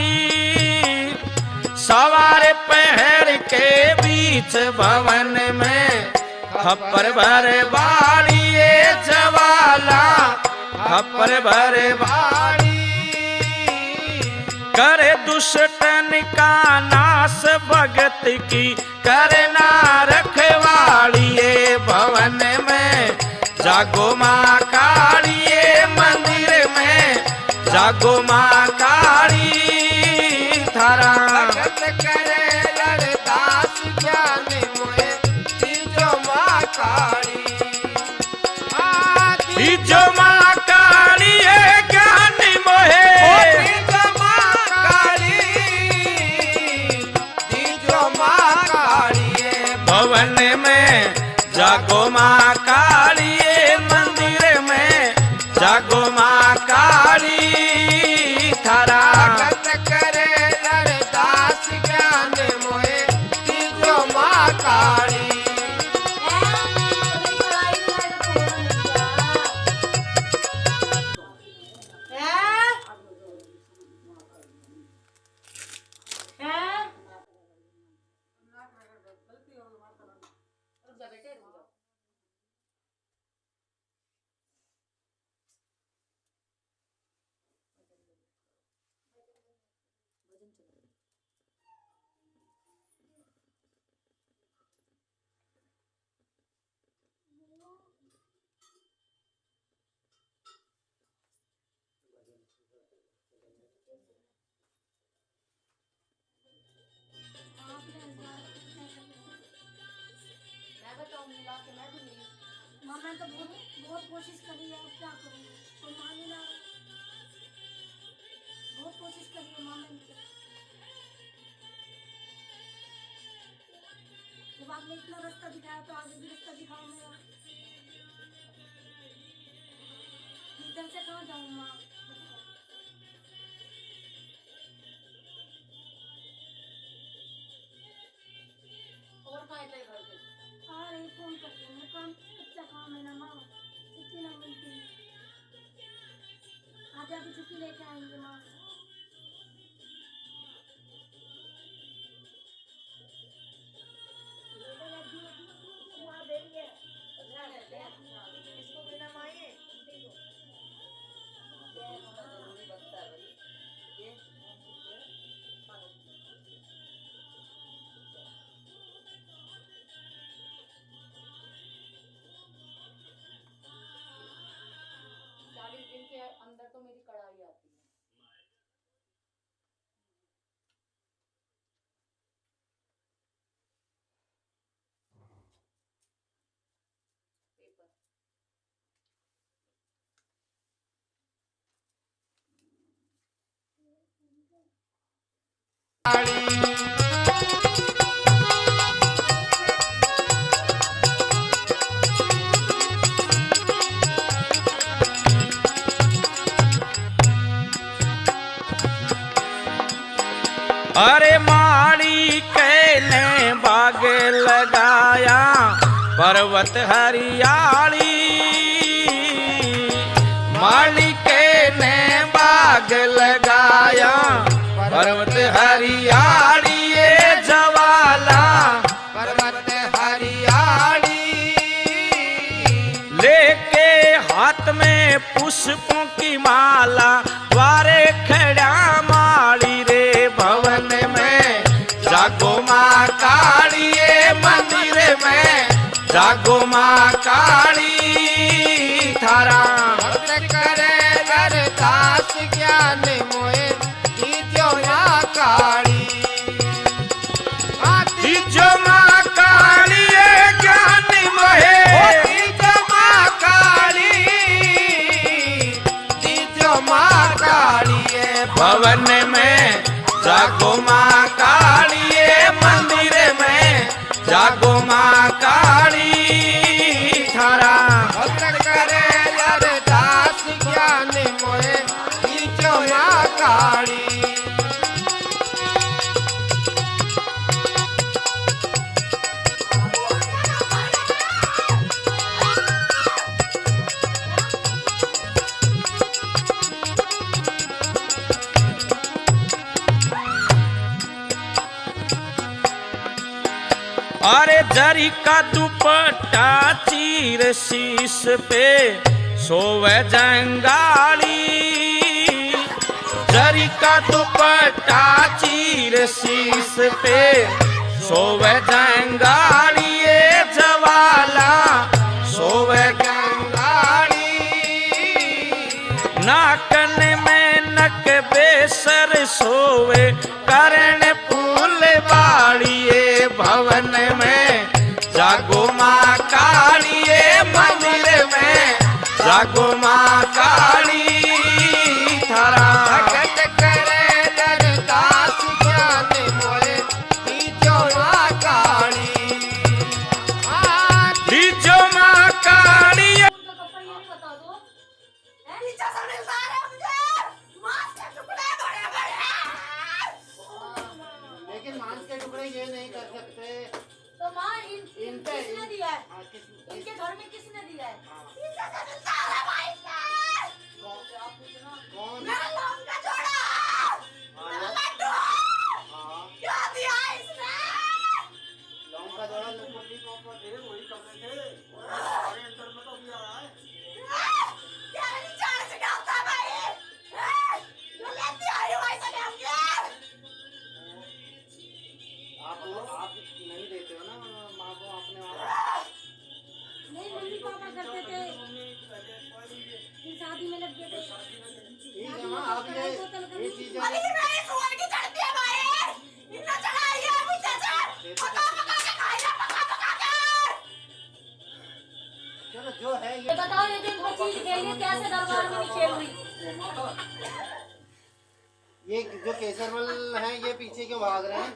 सवारे पैर के बीच भवन में खप्पर भर बाड़ी, ये जवाला खप्पर भर बाड़ी। करे दुष्टन का नाश भगत की करना रखवाली, ये भवन में जागो माँ काली, मंदिर में जागो माँ काली। थारा भगत करे अरदास ज्ञान मोहे दीजो माँ काली। दीजो माँ काली ज्ञान मोहे दीजो माँ काली, दीजो माँ काली भवन में जागो माँ काली, मंदिर में जागो माँ काली। थारा भगत करे अरदास ज्ञान मोहे दीजो माँ काली। माँ मैं तो बहुत कोशिश करी है, अब क्या करूँ, कोई मान ही ना रहा। बहुत कोशिश करी है माँ मैंने, जब आपने इतना रास्ता दिखाया तो आगे भी रास्ता दिखाओ मेरा। इधर से कहाँ जाऊँ माँ? और कहाँ थे घर पे? आ रही फोन करती हूँ, काम कच्चा काम है ना माँ, छुट्टी ना मिलती। आज आके छुट्टी लेके आएंगे माँ। इसको बिना माये जरूरी बनता है भाई ये। के अंदर तो मेरी कढ़ाई आती है। पेपर अरे माली कैले बाग लगाया पर्वत हरियाली, माली कैले बाग लगाया पर्वत हरियाली ये जवाला पर्वत हरियाली, लेके हाथ में पुष्पों की माला द्वारे खड़ा माड़ी रे भवन में जागो माँ काली ये मंदिर में जागो माँ काली थारा भक्त करे अरदास ज्ञान मोए दीजो माँ काली, दीजो माँ काली ये ज्ञान मोहे दीजो माँ काली, दीजो माँ काली ये भवन में जागो माँ काली ये मंदिर में जागो माँ काली थारा भक्त करे अरदास ज्ञान मोहे दीजो माँ काली। अरे जरी का दुपट्टा चीर शीश पे सोवे जंगाली, जरी का दुपट्टा चीर शीश पे सोवे जंगाली ये जवाला सोवे जंगाली, नाकन में नक बेसर सोवे करण फूल बाड़ी ये भवन में जागो माँ काली ये मंदिर में जागो माँ काली थारा भक्त करे अरदास ज्ञान मोहे दीजो माँ काली, दीजो माँ काली। लेकिन मांस के टुकड़े ये नहीं कर सकते। तो माँ इनके किसने दिया है? इनके घर में किसने दिया है? कौन? लौंग का जोड़ा वही कपड़े थे हमारे अंदर में तो अभी आ रहा है। आप नहीं देते हो ना माँ को अपने वहाँ? नहीं मम्मी पापा करते थे, फिर शादी में लग गए थे। ठीक है माँ, आप ये चीजें चलो जो है ये बताओ ये दिन वो चीज खेली कैसे दरबार में नहीं खेल हुई? ये जो केसरमल है ये पीछे क्यों भाग रहे हैं?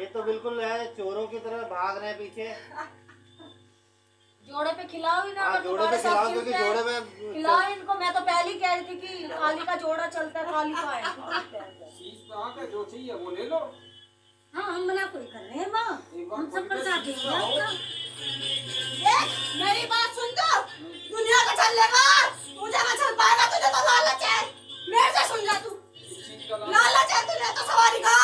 ये तो बिल्कुल है चोरों की तरह भाग रहे हैं पीछे। जोड़े पे खिलाओ ही ना। हाँ, अगर जोड़े तुम्हारे पे साथ खिलाओ चिपके क्योंकि हैं, जोड़े में खिलाओ इनको। मैं तो पहले ही कह रही थी कि काली का जोड़ा चलता है, काली का है। चीज तो आके जो चाहिए वो ले लो। हाँ हम मना कोई कर रहे हैं माँ, हम सब प्रसाद देंगे आपका। मेरी बात सुन तो, दुनिया का चल लेगा, तुझे ना चल पाएगा, तुझे तो लालच है। मेरे से सुन जा तू, लालच है तुझे तो सवारी का।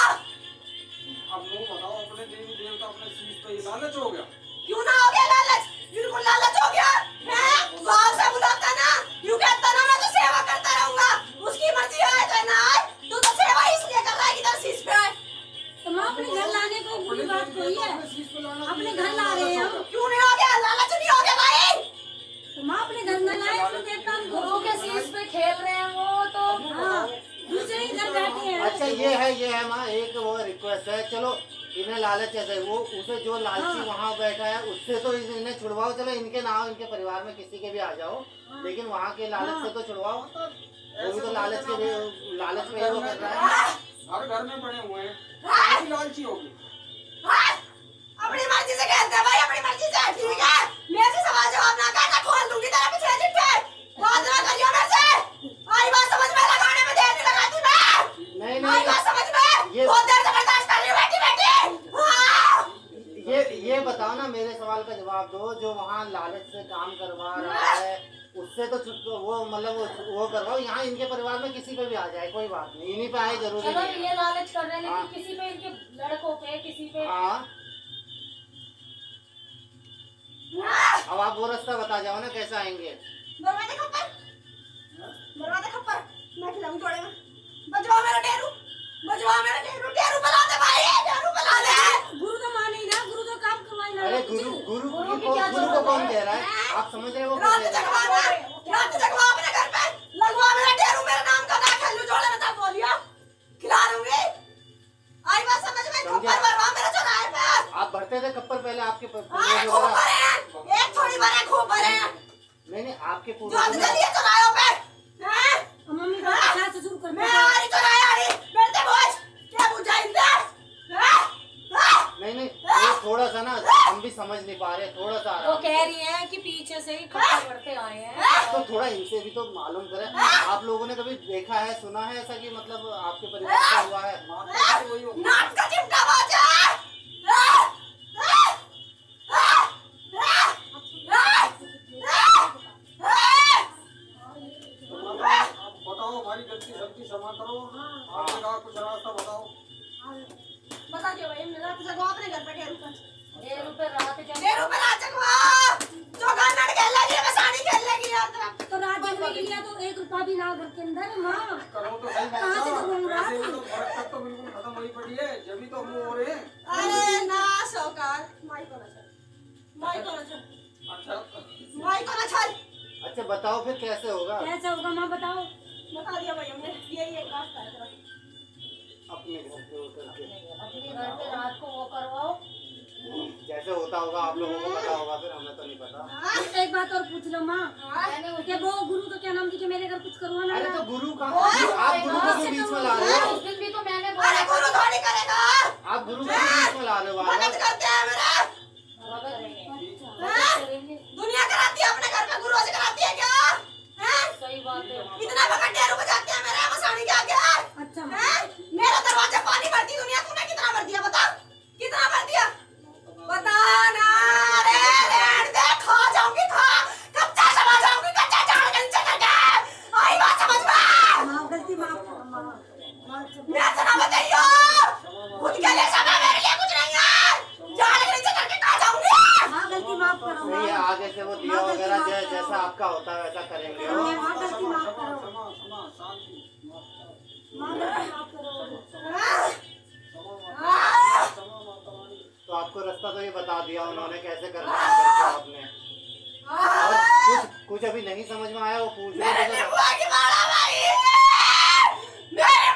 अब वो बताओ अपने देवी देवता अपने चीज पे ये लालच हो गया? क्यों ना हो गया लालच? बिल्कुल लालच हो गया। मैं बाहर से बुलाता ना, यूं कहता ना मैं तो सेवा करता रहूंगा। उसकी मर्जी आए तो ना आए, तू तो सेवा इसलिए कर रहा है कि तेरा शीश पे है। तो माँ अपने घर लाने को बुरी बात कोई है? अपने घर ला रहे हैं हम। क्यों नहीं हो गया? लालच नहीं हो गया भाई। तो माँ अपने घर में लाए तो एक काम करो। गुरु के शीश पे खेल रहे हैं वो तो। हाँ दूसरे ही घर बैठे हैं। अच्छा ये है माँ, एक वो रिक्वेस्ट है। चलो इन्हें लालच है, वो उसे जो लालची वहाँ बैठा है उससे तो इन्हें छुड़वाओ। चलो इनके नाम इनके परिवार में किसी के भी आ जाओ, लेकिन वहाँ के लालच से तो छुड़वाओ। वो भी तो लालच पे ही वो कर रहा है। हर घर में पड़े हुए हैं, कैसी लालची होगी? अपनी मर्जी से खेलते हैं भाई, अपनी मर्जी से। ठीक है, मेरे से सवाल जवाब ना करना, खोल दूंगी तेरा पीछे चिट्ठे। बात ना करियो मेरे से। आई बात समझ में? लगाने में देर नहीं लगाती मैं। नहीं आई बात समझ में? ये बहुत देर से बर्दाश्त कर रही हूँ बैठी बैठी। ये बताओ ना, मेरे सवाल का जवाब दो। जो वहाँ लालच से काम करवा रहा है उससे तो वो मतलब वो करवाओ, यहाँ इनके परिवार में किसी पे भी आ जाए कोई बात नहीं, इन्हीं पे आए जरूरी चलो नहीं है। ये लालच कर रहे हैं, हाँ। लेकिन किसी पे इनके लड़कों पे किसी पे हाँ अब आप वो रास्ता बता जाओ ना कैसे आएंगे। बरवा दे खप्पर, बरवा दे खप्पर, मैं खिलाऊं जोड़े में। बजवा मेरा डेरू, बजवा मेरा डेरू, डेरू बना दे भाई, डेरू बना दे। गुरु तो माने ही ना, गुरु तो काम करवाए ना। अरे गुरु गुरु गुरु को कौन दे रहा है, आप समझ रहे हो वो रात कौन दे रहा जगवा है? रात जगवा अपने घर पे, लगवा मेरा डेरू, मेरे नाम का ना खेलू जोड़े में, तब बोलियो खिला दूंगी। आई बात समझ में, खप्पर बरवा मेरा चौराहे पे। आप भरते थे कप्पर पहले आपके हाँ, खूब भरे, एक थोड़ी भरे, खूब भरे। नहीं आपके जो पूर्वजों ने चलिए चौराहों पे, हैं? और मम्मी का सास ससुर करते मैं आ रही चौराहे आ रही, बेटे बोझ, क्या बुझा इनसे? हैं? नहीं वो थोड़ा सा ना हम भी समझ नहीं पा रहे, थोड़ा सा वो कह रही है कि पीछे से ही खप्पर बढ़ते आए हैं। तो थोड़ा इनसे भी तो मालूम करें। आप लोगों ने कभी देखा है सुना है ऐसा कि मतलब आपके परिवार से हुआ है? नाक का चिमटा बाजा। बताओ हमारी गलती सलती क्षमा करो, आपने कहा कुछ रास्ता बताओ। बता दियो भाई, मेरा तो जगवा अपने घर पे डेरू पे, डेरू पे रात डेरू पे रात जगवा। जो गाना खेल लगी है, साड़ी खेल लगी यार तेरा। तो रात जगने के लिए तो 1 रुपया भी ना घर के अंदर माँ। करो तो सही बात कहाँ से है, करूँगा? वैसे भी तो फर्क तक तो बिल्कुल खत्म हुई पड़ी है, जब ही तो हम हो रहे हैं। अरे ना सौकार, माई को ना छल, माई को ना छल, अच्छा माई को ना छल। अच्छा बताओ फिर कैसे होगा? कैसे होगा माँ बताओ। बता दिया भाई हमने, यही एक रास्ता है तेरा। अपने घर पे होकर के अपने घर पे रात को वो करवाओ। जैसे होता होगा आप लोगों को पता होगा, फिर हमें तो नहीं पता। एक बात और पूछ लो माँ, मैंने क्या वो गुरु तो क्या नाम थी कि मेरे घर कुछ करवाना अरे है? तो गुरु का आप गुरु को क्यों बीच में ला रहे हो? उस दिन भी तो मैंने अरे बोला गुरु थोड़ी करेगा, आप गुरु को क्यों बीच में ला रहे हो बार मदद बार? करते हैं मेरा। मदद करेंगे। दुनिया कराती है अपने घर पे, गुरु से कराती है क्या? हैं? सही बात है। इतना बड़ा डेरू बजाते हैं मेरे मसानी के आगे। अच्छा हैं? मेरा दरवाजा पानी भरती दुनिया, तूने कितना भर दिया बता? कितना भर दिया? बता ना रे, रेड दे, खा जाऊंगी, खा कच्चा समझ जाऊंगी, कच्चा झाड़ के नीचे करके। आई बात समझ में? माँ गलती माफ करो माँ। मैं तो ना बताइयो, खुद के लिए समय मेरे लिए कुछ नहीं है, झाड़ के नीचे करके खा जाऊंगी। माँ गलती माफ करो नहीं है, माँ। आगे से वो दिया वगैरह जैसा आपका होता है वैसा करेंगे। माँ गलती माफ करो, क्षमा क्षमा शांति, माँ गलती माफ करो। तो आपको रास्ता तो ये बता दिया उन्होंने कैसे करना है करके आपने। और कुछ अभी नहीं समझ में आया वो पूछ रहे थे मेरे तो- बुआ की मारा भाई, मेरे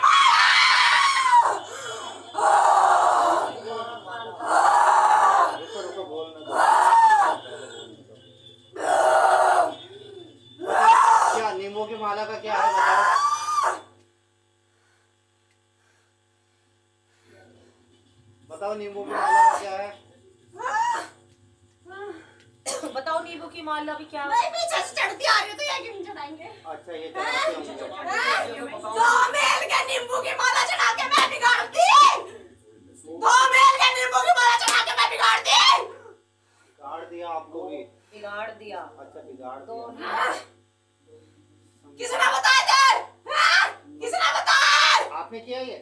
रुको रुको बोलने दो। क्या नींबू की माला का क्या है बताओ? बताओ नींबू की माला का क्या है? बताओ नींबू की माला भी क्या? मैं पीछे से चढ़ती आ रही हूँ तो ये क्यों चढ़ाएंगे? अच्छा ये चढ़ाते होंगे। 2 मेल के नींबू की माला चढ़ा के मैं बिगाड़ती, 2 मेल के नींबू की माला चढ़ा के मैं बिगाड़ती। बिगाड़ दिया आपको भी? बिगाड़ दिया। अच्छा बिगाड़ दो दिया। किसने बताया थे? किसने बताया? आपने किया ये?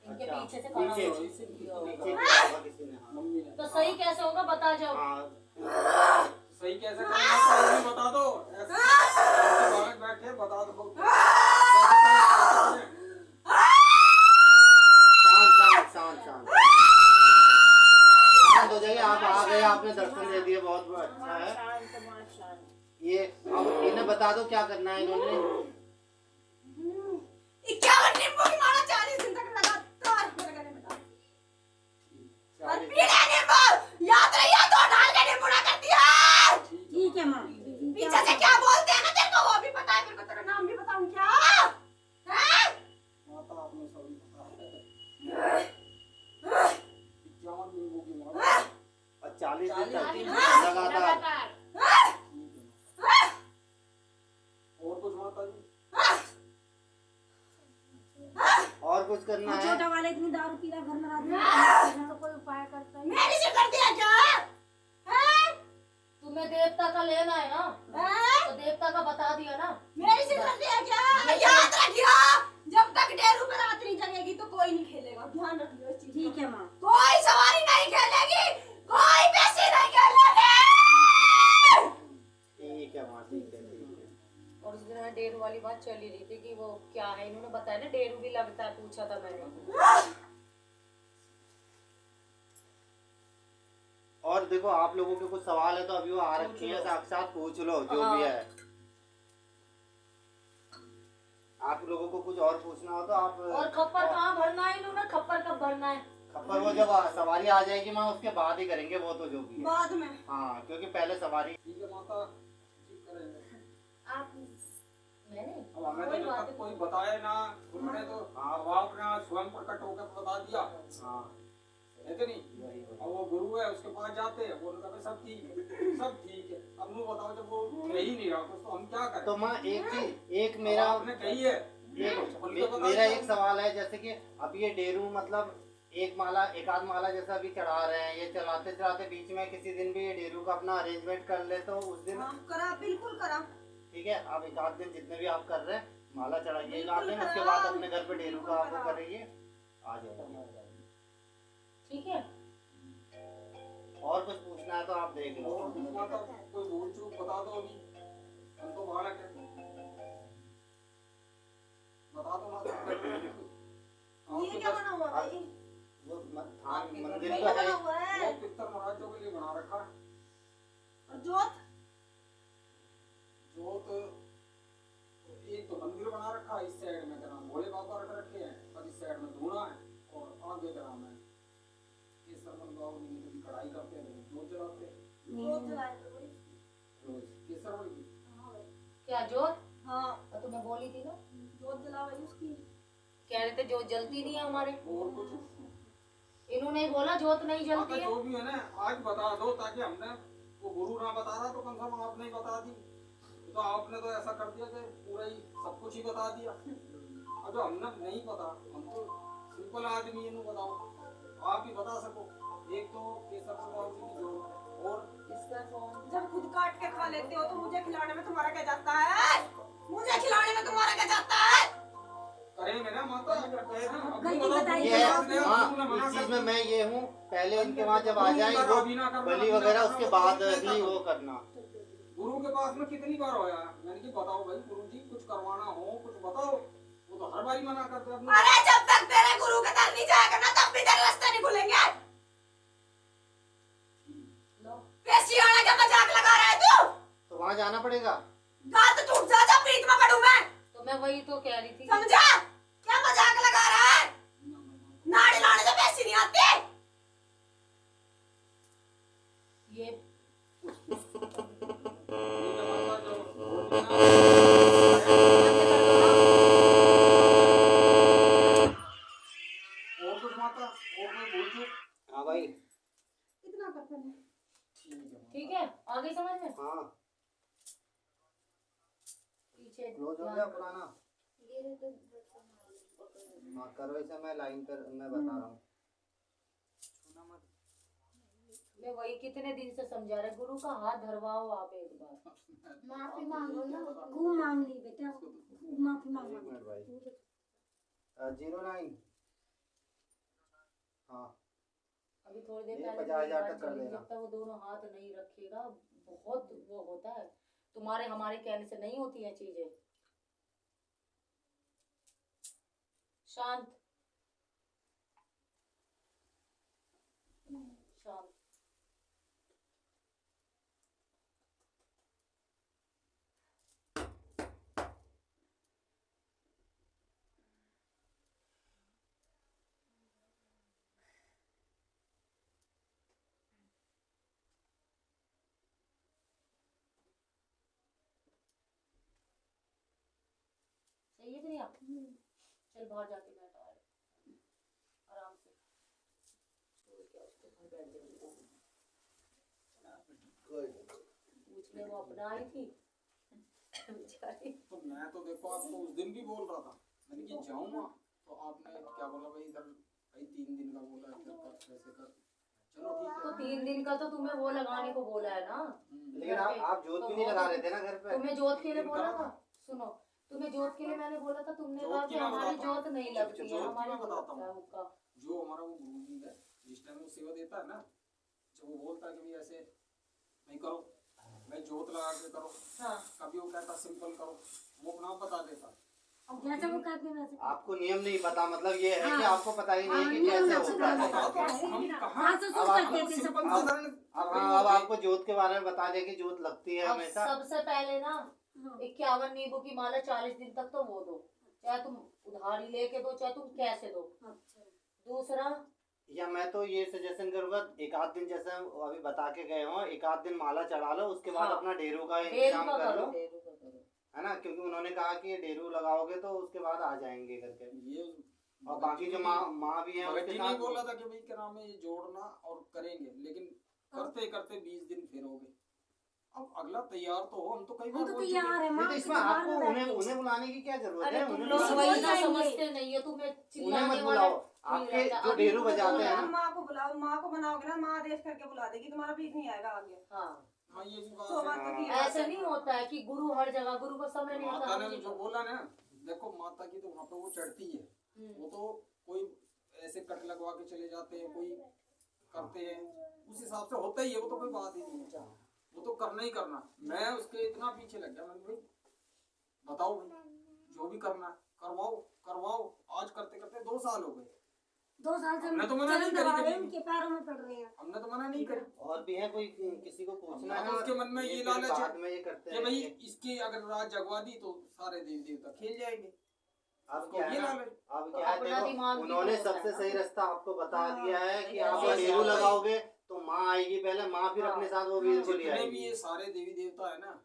इनके अच्छा, पीछे से खड़ा पीछे हो। पीछे किया होगा किसी ने। हाँ। तो सही कैसे होगा बता जाओ। हाँ सही कैसे करना है वो भी बता दो, ऐसे बाहर बैठे बता दो। शांत शांत शांत शांत शांत हो जाइए। आप आ गए, आपने दर्शन दे दिए, बहुत अच्छा है। ये अब इन्हें बता दो क्या करना है इन्होंने। 51 नींबू की माला 40 दिन तक लगातार मेरे गले में डाल। और पीले नींबू याद रहिए, 2 डाल के नींबू ना कर दिया। ठीक है माँ। पीछे से क्या बोलते हैं ना तेरे को वो भी पता है, मेरे को तेरा नाम भी बताऊं क्या? हैं? माता आपने सभी बताया। 51 नींबू की माला, और 40 दिन तक लगातार। और कुछ माता जी? और कुछ करना है? छोटा वाले इतनी दारू पी रहा घर में रात में, तो कोई उपाय करता है। मेरी से कर दिया क्या? हैं? तुम्हें देवता का लेना है ना, हैं? तो देवता तक का बता दिया ना। मेरी सिरदर्दी है क्या? याद रखियो, जब तक डेरू पे रात नहीं जगेगी तो कोई नहीं खेलेगा, ध्यान रखियो इस चीज। ठीक है माँ। कोई सवारी नहीं खेलेगी, कोई पैसे नहीं खेलेगी। ठीक है माँ, ठीक है, ठीक है। और उस दिन डेरू वाली बात चली रही थी कि वो क्या है, इन्होंने बताया ना डेरू भी लगता है, पूछा था मैंने। और देखो आप लोगों के कुछ सवाल है तो अभी वो आ रखी है, साक्षात पूछ लो जो भी है। आप लोगों को कुछ और पूछना हो तो आप। और खप्पर कहाँ भरना है इन्होंने, खप्पर कब भरना है? खप्पर वो जब सवारी आ जाएगी माँ उसके बाद ही करेंगे वो तो जो भी है। बाद में। हाँ, क्योंकि पहले सवारी। ठीक है माता, ठीक करेंगे। आप मैंने अब हमें तो जब तक कोई बताए ना, उन्होंने तो आपने स्वयं प्रकट होकर बता दिया। हाँ, है कि नहीं? अब वो गुरु है, उसके पास जाते हैं, वो कहते सब ठीक है। अब मुझे बताओ, जब वो कह ही नहीं रहा कुछ तो हम क्या करें? तो माँ एक चीज, एक मेरा आपने कही है, मेरा एक सवाल है, जैसे कि अब ये डेरू मतलब एक माला एक आध माला जैसा अभी चढ़ा रहे हैं, ये चलाते चलाते बीच में किसी दिन भी ये डेरू का अपना अरेंजमेंट कर ले तो उस दिन करा, बिल्कुल करा। ठीक है। आप एक आध दिन जितने भी आप कर रहे हैं माला चढ़ाइए एक आध दिन, उसके बाद अपने घर पे डेरू का आप करिए, आ जाएगा। ठीक है। और कुछ पूछना है तो आप देख लो। और कुछ माता कोई भूल चूक बता दो, अभी हम तो बालक है, बता दो माता। ये क्या बना हुआ भाई? वो थान मंदिर ये तो बना है, हुआ है। वो पितर महाराजों के लिए बना रखा है। और जोत? जोत एक तो मंदिर बना रखा है, इस साइड में क्या नाम भोले बाबा रख रखे हैं, और इस साइड में धूना है, और आगे क्या नाम है ये सरमन बाबू जी कभी कढ़ाई करते हैं, जोत जलाते हैं जोत जलाए थे भाई। रोज केसर वाली। क्या जोत? हाँ, तो तुम्हें बोली थी ना, जोत जला भाई उसकी। कह रहे थे जोत जलती नहीं है हमारे। और कुछ इन्होंने ही बोला जोत नहीं जलती है। जो भी है ना आज बता दो, ताकि हमने वो गुरु ना बता रहा तो कम से कम आपने ही बता दी। तो आपने तो ऐसा कर दिया कि पूरा ही सब कुछ ही बता दिया। और जो हमने नहीं पता, हम तो सिंपल आदमी है, बताओ आप ही बता सको। एक तो केसर बाबू जी की जोत, और इसका फोन जब खुद काट के खा लेते हो तो मुझे खिलाने में तुम्हारा क्या जाता है? मुझे खिलाने में तुम्हारा क्या जाता है? करेंगे ना माता, ये इस चीज में मैं ये हूँ, पहले इनके वहाँ जब आ जाए वो बलि वगैरह उसके बाद ही वो करना। गुरु के पास में कितनी बार होया है, मैंने कि बताओ भाई गुरु जी कुछ करवाना हो कुछ बताओ, वो तो हर बारी मना करते हैं। अरे जब तक तेरे गुरु के दर नहीं जाएगा ना तब भी तेरे रास्ते नहीं खुलेंगे। कैसी आने का मजाक लगा रहा है तू? तो वहाँ जाना पड़ेगा। गात टूट जा जब प्रीत में पड़ूं मैं। तो मैं वही तो कह रही थी। समझा? क्या मजाक लगा रहा है? नाड़ी लाने जब ऐसी नहीं आती। ये और कुछ माता, और कोई भूल चूक? हाँ भाई, इतना करते हैं। ठीक है, आगे समझ में। हाँ पीछे क्लोज हो गया पुराना। हाँ करो इसे, मैं लाइन पर मैं बता रहा हूँ। मैं वही कितने दिन से समझा रहे, गुरु का हाथ धरवाओ आप एक बार। माफी मांगो ना, खूब मांग ली बेटा, खूब माफी मांगो। 1 मिनट भाई। 09। हाँ अभी थोड़ी देर ये पहले 50,000 बात तक कर चली, देना। जब तक वो दोनों हाथ नहीं रखेगा बहुत वो होता है। तुम्हारे हमारे कहने से नहीं होती है चीजें। शांत शांत। सही है कि नहीं आप? चल बाहर जाके बैठ आ रहे आराम से। छोड़ के उसके घर बैठ जाएगी। पूछने वो अपना आई थी बेचारी। तो मैं तो देखो आपको उस दिन भी बोल रहा था, मैंने कि जाऊंगा तो आपने क्या बोला भाई, इधर भाई 3 दिन का बोला, इधर कर कैसे कर चलो ठीक है। तो 3 दिन का तो तुम्हें वो लगाने को बोला है ना। लेकिन आप जोत भी नहीं लगा रहे थे ना घर पे। तुम्हें जोत के लिए बोला था, सुनो, तुम्हें जोत के लिए मैंने बोला था, तुमने जोत कहा की कि मैं हमारी बताता हूँ। जोत नहीं लगती है, जोत की हमारी मैं जोत बताता लगता है हूँ। हुक्का। जो हमारा वो गुरु जी है, जिस टाइम वो सेवा देता है ना, जब वो बोलता है कि भाई ऐसे नहीं करो, भाई जोत लगा के करो, हाँ। कभी वो कहता सिंपल करो, वो अपना आप बता देता। अब जैसे वो कहते हैं वैसे आपको नियम नहीं पता, मतलब ये है कि हाँ। आपको पता ही नहीं है कि नियम कैसे नहीं होता है। पता। हम कहाँ हाँ, तो अब सोच आप- करते थे सब। सिंपल साधारण अब आपको जोत के बारे में बता दिया कि जोत लगती है अब हमेशा। सबसे पहले ना हाँ। 51 नींबू की माला 40 दिन तक तो वो दो, चाहे तुम उधारी लेके दो, चाहे तुम कैसे दो। अच्छा। दूसरा, या मैं तो ये सजेशन करूंगा, एक आध दिन जैसे हम अभी बता के गए हो, एक आध दिन माला चढ़ा लो, उसके बाद हाँ। अपना डेरू का डेरू इंतजाम का कर करो, लो, डेरू का करो। है ना, क्योंकि उन्होंने कहा कि ये डेरू लगाओगे तो उसके बाद आ जाएंगे करके। ये और बाकी जो माँ भी है भगत उसके जी ने साथ बोला था कि भाई क्या नाम है, ये जोड़ना और करेंगे, लेकिन करते करते 20 दिन फिर हो गए। अब अगला तैयार तो हो, हम तो कई बार हम तो बोल चुके तैयार है नहीं, माँ तो की इसमें दरबार आपको में उन्हें बैठे। उन्हें बुलाने की क्या जरूरत अरे है? तुम उन्हें लोग नहीं वही बोल तो जाएंगे। समझते नहीं है, तुम्हें उन्हें चिल्लाने मत वाला बुलाओ, कोई आपके रहता है। जो अभी डेरू तुम्हें बजाते बोला- हैं ना, माँ को बुलाओ, माँ को बनाओगे ना, माँ आदेश करके बुला देगी, तुम्हारा बीच नहीं आएगा आगे। हाँ, हाँ ये भी बात तो है। बात तो की ऐसे नहीं होता है कि गुरु हर जगह, गुरु को समय नहीं माता ने होता। जो बोला ना, देखो माता की तो वहाँ पे वो चढ़ती है, वो तो कोई ऐसे कट लगवा के चले जाते हैं, कोई करते हैं, उस हिसाब से होता ही है, वो तो कोई बात ही नहीं है, वो तो करना ही करना। मैं उसके इतना पीछे लग गया, मैंने भाई बताओ भाई, जो भी करना है करवाओ करवाओ। आज करते करते 2 साल हो गए, 2 साल से हमने तो मना नहीं चरण करी दबा रहे कभी। हैं, उनके पैरों में पड़ रहे हैं। हमने तो मना नहीं करी। और भी है कोई किसी को पूछना है, तो उसके मन में ये फिर लालच है बाद में ये करते कि हैं भाई कि- इसकी अगर रात जगवा दी तो सारे देवी देवता खेल जाएंगे। अब उसको क्या है ये ना, लालच। अब क्या है, अपना दिमाग देखो भी उन्होंने तो होता है सबसे ना। सही रास्ता आपको बता हाँ। दिया है कि आप हाँ, डेरू हाँ। लगाओगे तो माँ आएगी पहले, माँ फिर हाँ। अपने साथ वो वीर को ले जितने भी आएगी। ये सारे देवी देवता है ना,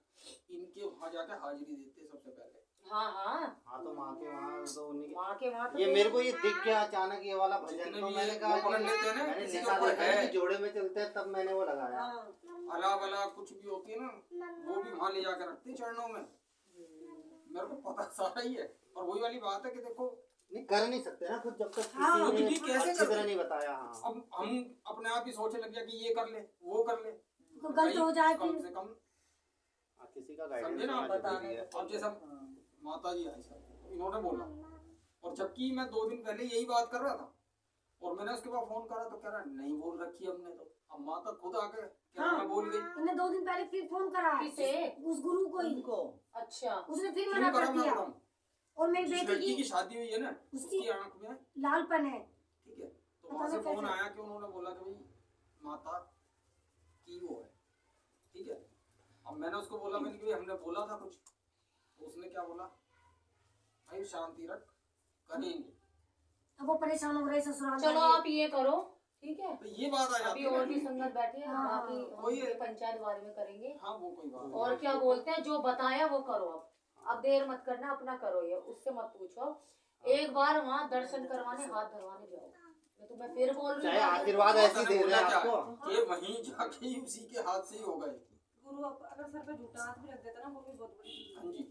इनके वहाँ जाके हाजिरी देते हैं सबसे पहले। हाँ हाँ, हाँ तो माँ के वहाँ तो उन्हीं के, वहाँ के वहाँ तो ये मेरे को ये दिख गया अचानक ये वाला भजन, जितने तो भी मैंने ये कहा वो पकड़ कि लेते हैं ना, मैंने किसी के देखा ऊपर देखा है। कि जोड़े में चलते हैं, तब मैंने वो लगाया। अला बला कुछ भी होती है ना, वो भी वहाँ ले जाकर रखते हैं चरणों में। मेरे को पता सारा ही है, और वही वाली बात है कि देखो नहीं कर नहीं सकते ना खुद, जब तक हाँ, किसी खुद भी ने कैसे अच्छी कर तरह सकते? नहीं बताया। हाँ अब हम अपने आप ही सोचने लग गया कि ये कर ले वो कर ले, तो गलत हो जाए कम फिर। से कम हाँ, किसी का समझे गाइडेंस ना आप, होना बताने जरूरी है। अब जैसा माता जी आई सर, इन्होंने बोला, और जबकि मैं 2 दिन पहले यही बात कर रहा था, और मैंने उसके बाद फोन करा तो कह रहा नहीं बोल रखी हमने तो। अब माता खुद आके क्या हाँ। मैं बोल गई। इन्हें 2 दिन पहले फिर फोन करा है, किसे? उस गुरु को ही। अच्छा, उसने फिर क्यों मना करा कर मैं दिया। बताऊं? और मेरी जिस बेटी लड़की की की शादी हुई है ना, उसकी उसकी आंख में लालपन है। ठीक है, तो वहां से बताना फोन कैसे? आया कि उन्होंने बोला कि भाई माता की वो है, ठीक है। अब मैंने उसको बोला, मैंने कि भाई हमने बोला था कुछ, तो उसने क्या बोला, भाई शांति रख, करेंगे। अब वो परेशान हो रहे ससुराल चलो वाले। आप ये करो, ठीक है। तो ये बात आ जाती अभी है और ना। भी संगत बैठे हैं, हाँ, बाकी वही हम है। ये पंचायत बारे में करेंगे। हाँ वो कोई बात और क्या बोलते हैं, जो बताया वो करो। अब देर मत करना, अपना करो, ये उससे मत पूछो। एक बार वहाँ दर्शन करवाने, हाथ धरवाने जाओ। मैं तुम्हें फिर बोल रही चाहे हूँ, आशीर्वाद माता ऐसी ने दे रहे बोला हैं क्या आपको। कि वहीं जाके ही उसी के हाथ से ही हो गए। गुरु अगर सर पे झूठा हाथ भी रख देता ना, वो भी बहुत बड़ी चीज है। हाँ जी,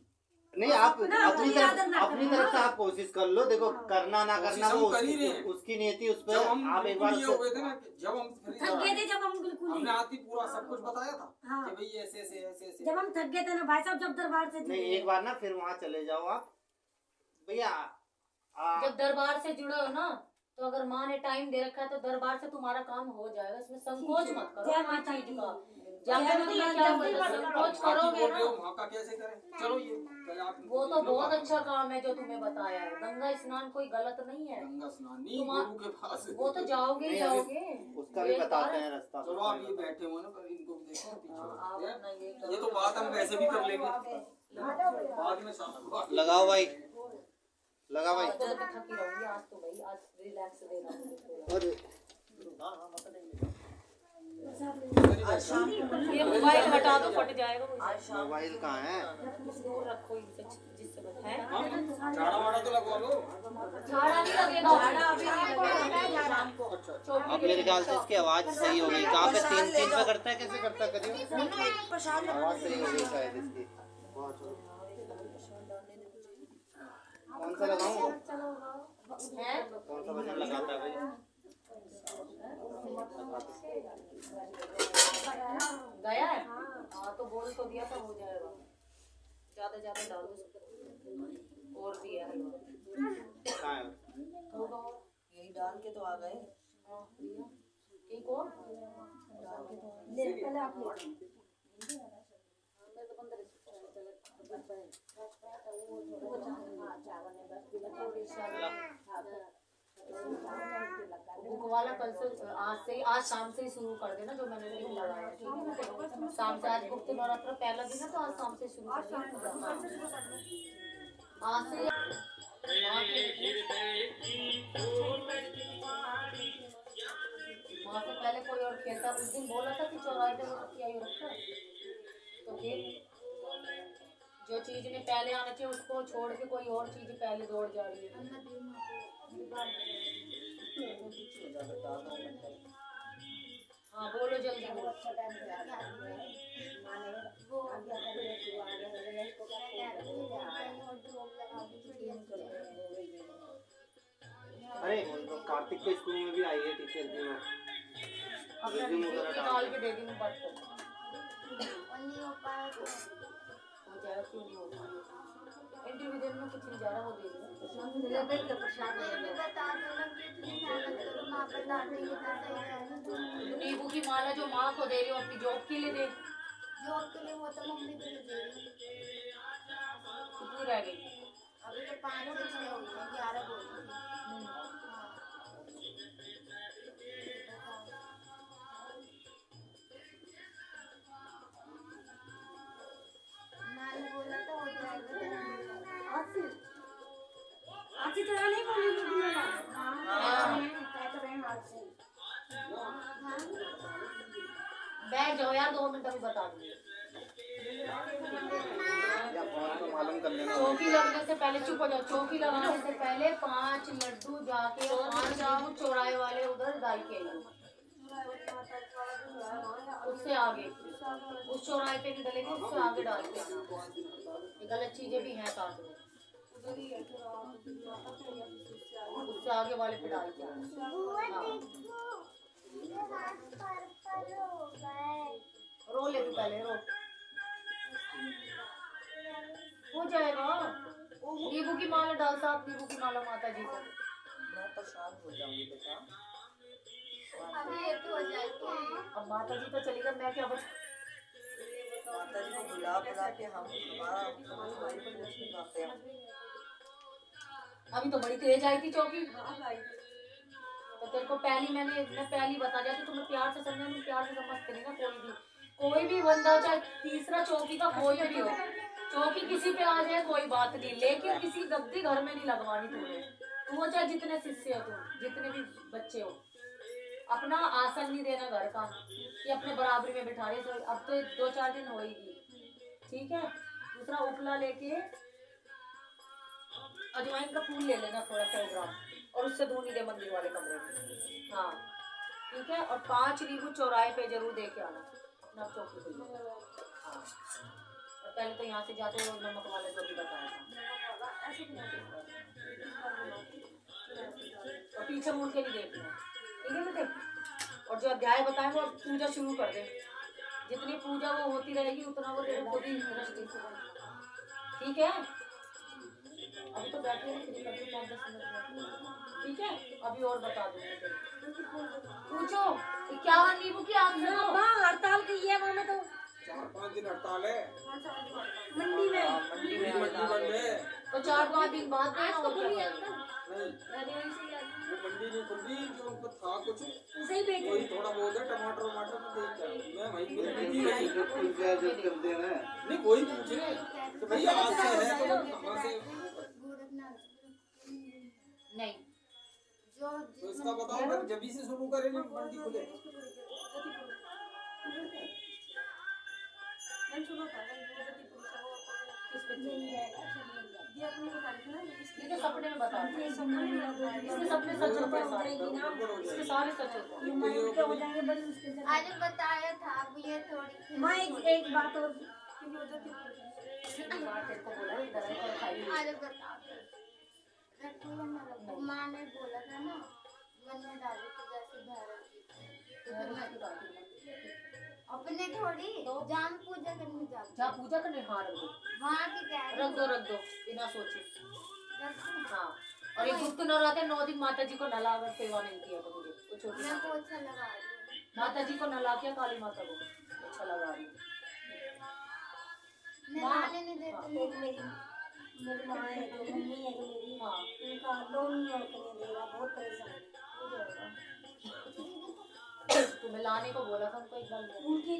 नहीं आप अपना अपनी अपनी आदत तरफ ना अपनी करना। तरफ से आप कोशिश कर लो। देखो करना ना कोशिश करना हम वो कर ही रहे हैं। उसकी नीति उस पर जब हम आप एक बार बिल्कुल ये हो गए थे ना, कि जब हम फिर थक गए थे जब हम बिल्कुल हमने ही। आती पूरा सब कुछ बताया था हाँ। कि भाई ऐसे ऐसे ऐसे ऐसे। जब हम थक गए थे ना भाई साहब, जब दरबार से नहीं जुड़े। एक बार ना फिर वहाँ चले जाओ आप भैया। जब दरबार से जुड़े हो ना, तो अगर माँ ने टाइम दे रखा है तो दरबार से तुम्हारा काम हो जाएगा। इसमें संकोच मत करो। जय कोई माता चीज दी। का जय जाके माता मतलब दी, क्या जल्दी बोलते, मत करो। संकोच बाकी करोगे बोल रहे हो ना। वहाँ का कैसे करें, चलो ये पहले आप वो तो देख लो बहुत बात। अच्छा काम है जो तुम्हें बताया है। गंगा स्नान कोई गलत नहीं है। गंगा स्नान नहीं, तुम्हारा- गुरु के पास। वो तो जाओगे ही नहीं, अभी जाओगे। उसका भी एक बताते बार- हैं रास्ता। चलो आप ये बैठे हो ना, पर इनको भी देखो आप पीछे। अपना ये करो। ये तो बात हम वैसे भी कर लेंगे बाद में शाम। लगाओ भाई, लगा भाई। आज तो मैं थकी रहूंगी आज तो भाई, आज रिलैक्स दे रहा हूँ। और ये मोबाइल हटा दो, फट जाएगा वो। मोबाइल कहाँ है? दूर रखो इनसे, जिससे है झाड़ा वाड़ा तो लगवा लो। झाड़ा नहीं लगेगा। अब मेरे ख्याल से इसकी आवाज सही हो गई। कहाँ पे 3 पे करता है, कैसे करता है करिए। आवाज सही हो गई शायद इसकी। कौन सा लगाऊं? है कौन सा भजन लगाता है भाई? गया है? हाँ तो बोल तो दिया था हो जाएगा। ज्यादा ज्यादा डालो और दिया हलवा कहाँ है? थोड़ा और। यही डाल के तो आ गए। हाँ दिया एक और डाल के तो आ गए। ले पहले आप ले बुक वाला कल से आज शाम से ही शुरू कर देना जो मैंने लिंक लगाया है, ठीक है ना? शाम से आज गुप्त नवरात्र पहला दिन है तो आज शाम से शुरू कर देना। आज से वहाँ से पहले कोई और खेलता, उस दिन बोला था कि चौराहे पे वो किया ही रखा तो फिर जो चीज ने पहले आना चाहिए उसको छोड़ के कोई और चीज पहले दौड़ जा रही है। हाँ बोलो जल्दी बोलो। अरे वो तो कार्तिक के स्कूल में भी आई है टीचर की वो अपना रिज्यूम वगैरह निकाल के दे दी मैं बात कर नहीं हो पाया तो हो जाएगा क्यों नहीं हो पाएगा। इंटरव्यू देने में कुछ नहीं जा रहा वो दे दो। लेवल का प्रसाद भी बता दो ना कि इतनी मेहनत करो माँ बता रही है तो सही है। नींबू की माला जो माँ को दे रही हो अपनी जॉब के लिए दे। जॉब के लिए वो तो मम्मी के लिए दे रही कितनी रह गई? अभी तो 5 से 6 हो गए 11 बोल रही थी। नानी बोला तो हो जाएगा। अच्छी तरह नहीं बोली थी मेरा। कहते रहे हाथ से। बैठ जाओ यार 2 मिनट अभी बता दूंगी। या फोन तो मालूम कर लेना। चौकी लगने से पहले चुप हो जाओ। चौकी लगाने से पहले 5 लड्डू जाके 5 नींबू चौराहे वाले उधर डाल के आइए। उससे आगे उस चौराहे पे नहीं डलेगी, उससे आगे डाल के आना। ये गलत चीजें भी हैं साथ में, उससे आगे वाले पे डाल के आना। रो ले तू पहले रो, हो जाएगा। नींबू की माला डाल साथ, नींबू की माला माता जी को। मैं तो शांत हो जाऊंगी बेटा। अभी ये तो हो जाएगी। अब माता जी तो चली गई, मैं क्या बच। माता जी को बुला बुला के हम हमारी पर कुछ नहीं पाते हैं। अभी तो बड़ी तेज आई थी चौकी। तो तेरे को मैं पहली बता जाती, तुम्हें प्यार से समझा, तुम प्यार से समझते नहीं ना। कोई भी बंदा चाहे तीसरा चौकी का कोई भी हो, चौकी किसी पे आ जाए कोई बात नहीं, लेकिन किसी गद्दी घर में नहीं लगवानी तुम्हें। तुम वो चाहे जितने शिष्य हो, तुम जितने भी बच्चे हो, अपना आसन नहीं देना घर का कि अपने बराबरी में बिठा रहे। तो अब तो 2-4 दिन होएगी, ठीक है। दूसरा उपला लेके अजवाइन का फूल ले लेना थोड़ा 100 ग्राम, और उससे धोनी दे मंदिर वाले कमरे में। हाँ ठीक है। और 5 नींबू चौराहे पे जरूर दे के आना अपना चौकी पे। हाँ और पहले तो यहाँ से जाते हो नमक वाले को भी बताया था, और पीछे मुड़ के नहीं देखना, ठीक है बेटे। और जो अध्याय बताए वो पूजा शुरू कर दे। जितनी पूजा वो होती रहेगी उतना वो तेरे खुद ही दृष्टि, ठीक है। अभी तो बैठे हैं फ्री करके 5-10 मिनट, ठीक है। अभी और बता दूंगी। पूछो क्या नींबू की आग से हड़ताल की है वहाँ में तो 4-5 दिन हड़ताल है मंडी में। मंडी बंद है। तो 4-5 दिन बाद देना और क्या नहीं वो मंडी नहीं खुल रही, जो उनको था कुछ सही बेच वही थोड़ा बहुत है। टमाटर तो देख कर मैं वहीं मिल रही नहीं कोई पूछ रहे तो भैया आज से है तो कहाँ से नहीं। तो इसका बताओ फिर जब से शुरू करें मंडी खुले। ये तो सपने में बता, इसके सपने सच होते हैं सारे, इसके सारे सच होते हैं। आज बताया था अब ये थोड़ी माँ एक बात और आज बता माँ ने बोला था ना मन में डाले तो जैसे भैरव जी तो फिर मैं दो। जान पूजा करने जाओ। जा पूजा करने, हाँ रख दो, वहाँ की क्या है? रख दो, रख दो बिना सोचे। रख दूँ? हाँ, और ये गुप्त न रहते 9 दिन माता जी को नला अगर सेवा मिलती है तो मुझे तो छोटी मैं पोछा लगा रही हूँ। माता जी को नला के काली माता को अच्छा लगा रही हूँ। नहाने नहीं देते। मेरी माँ है जो मम्मी है जो मेरी, हाँ उनका लोन नहीं करने देगा, बहुत परेशान है। हो जाएगा। तुम्हें लाने को बोला था उनको एक बार। उनकी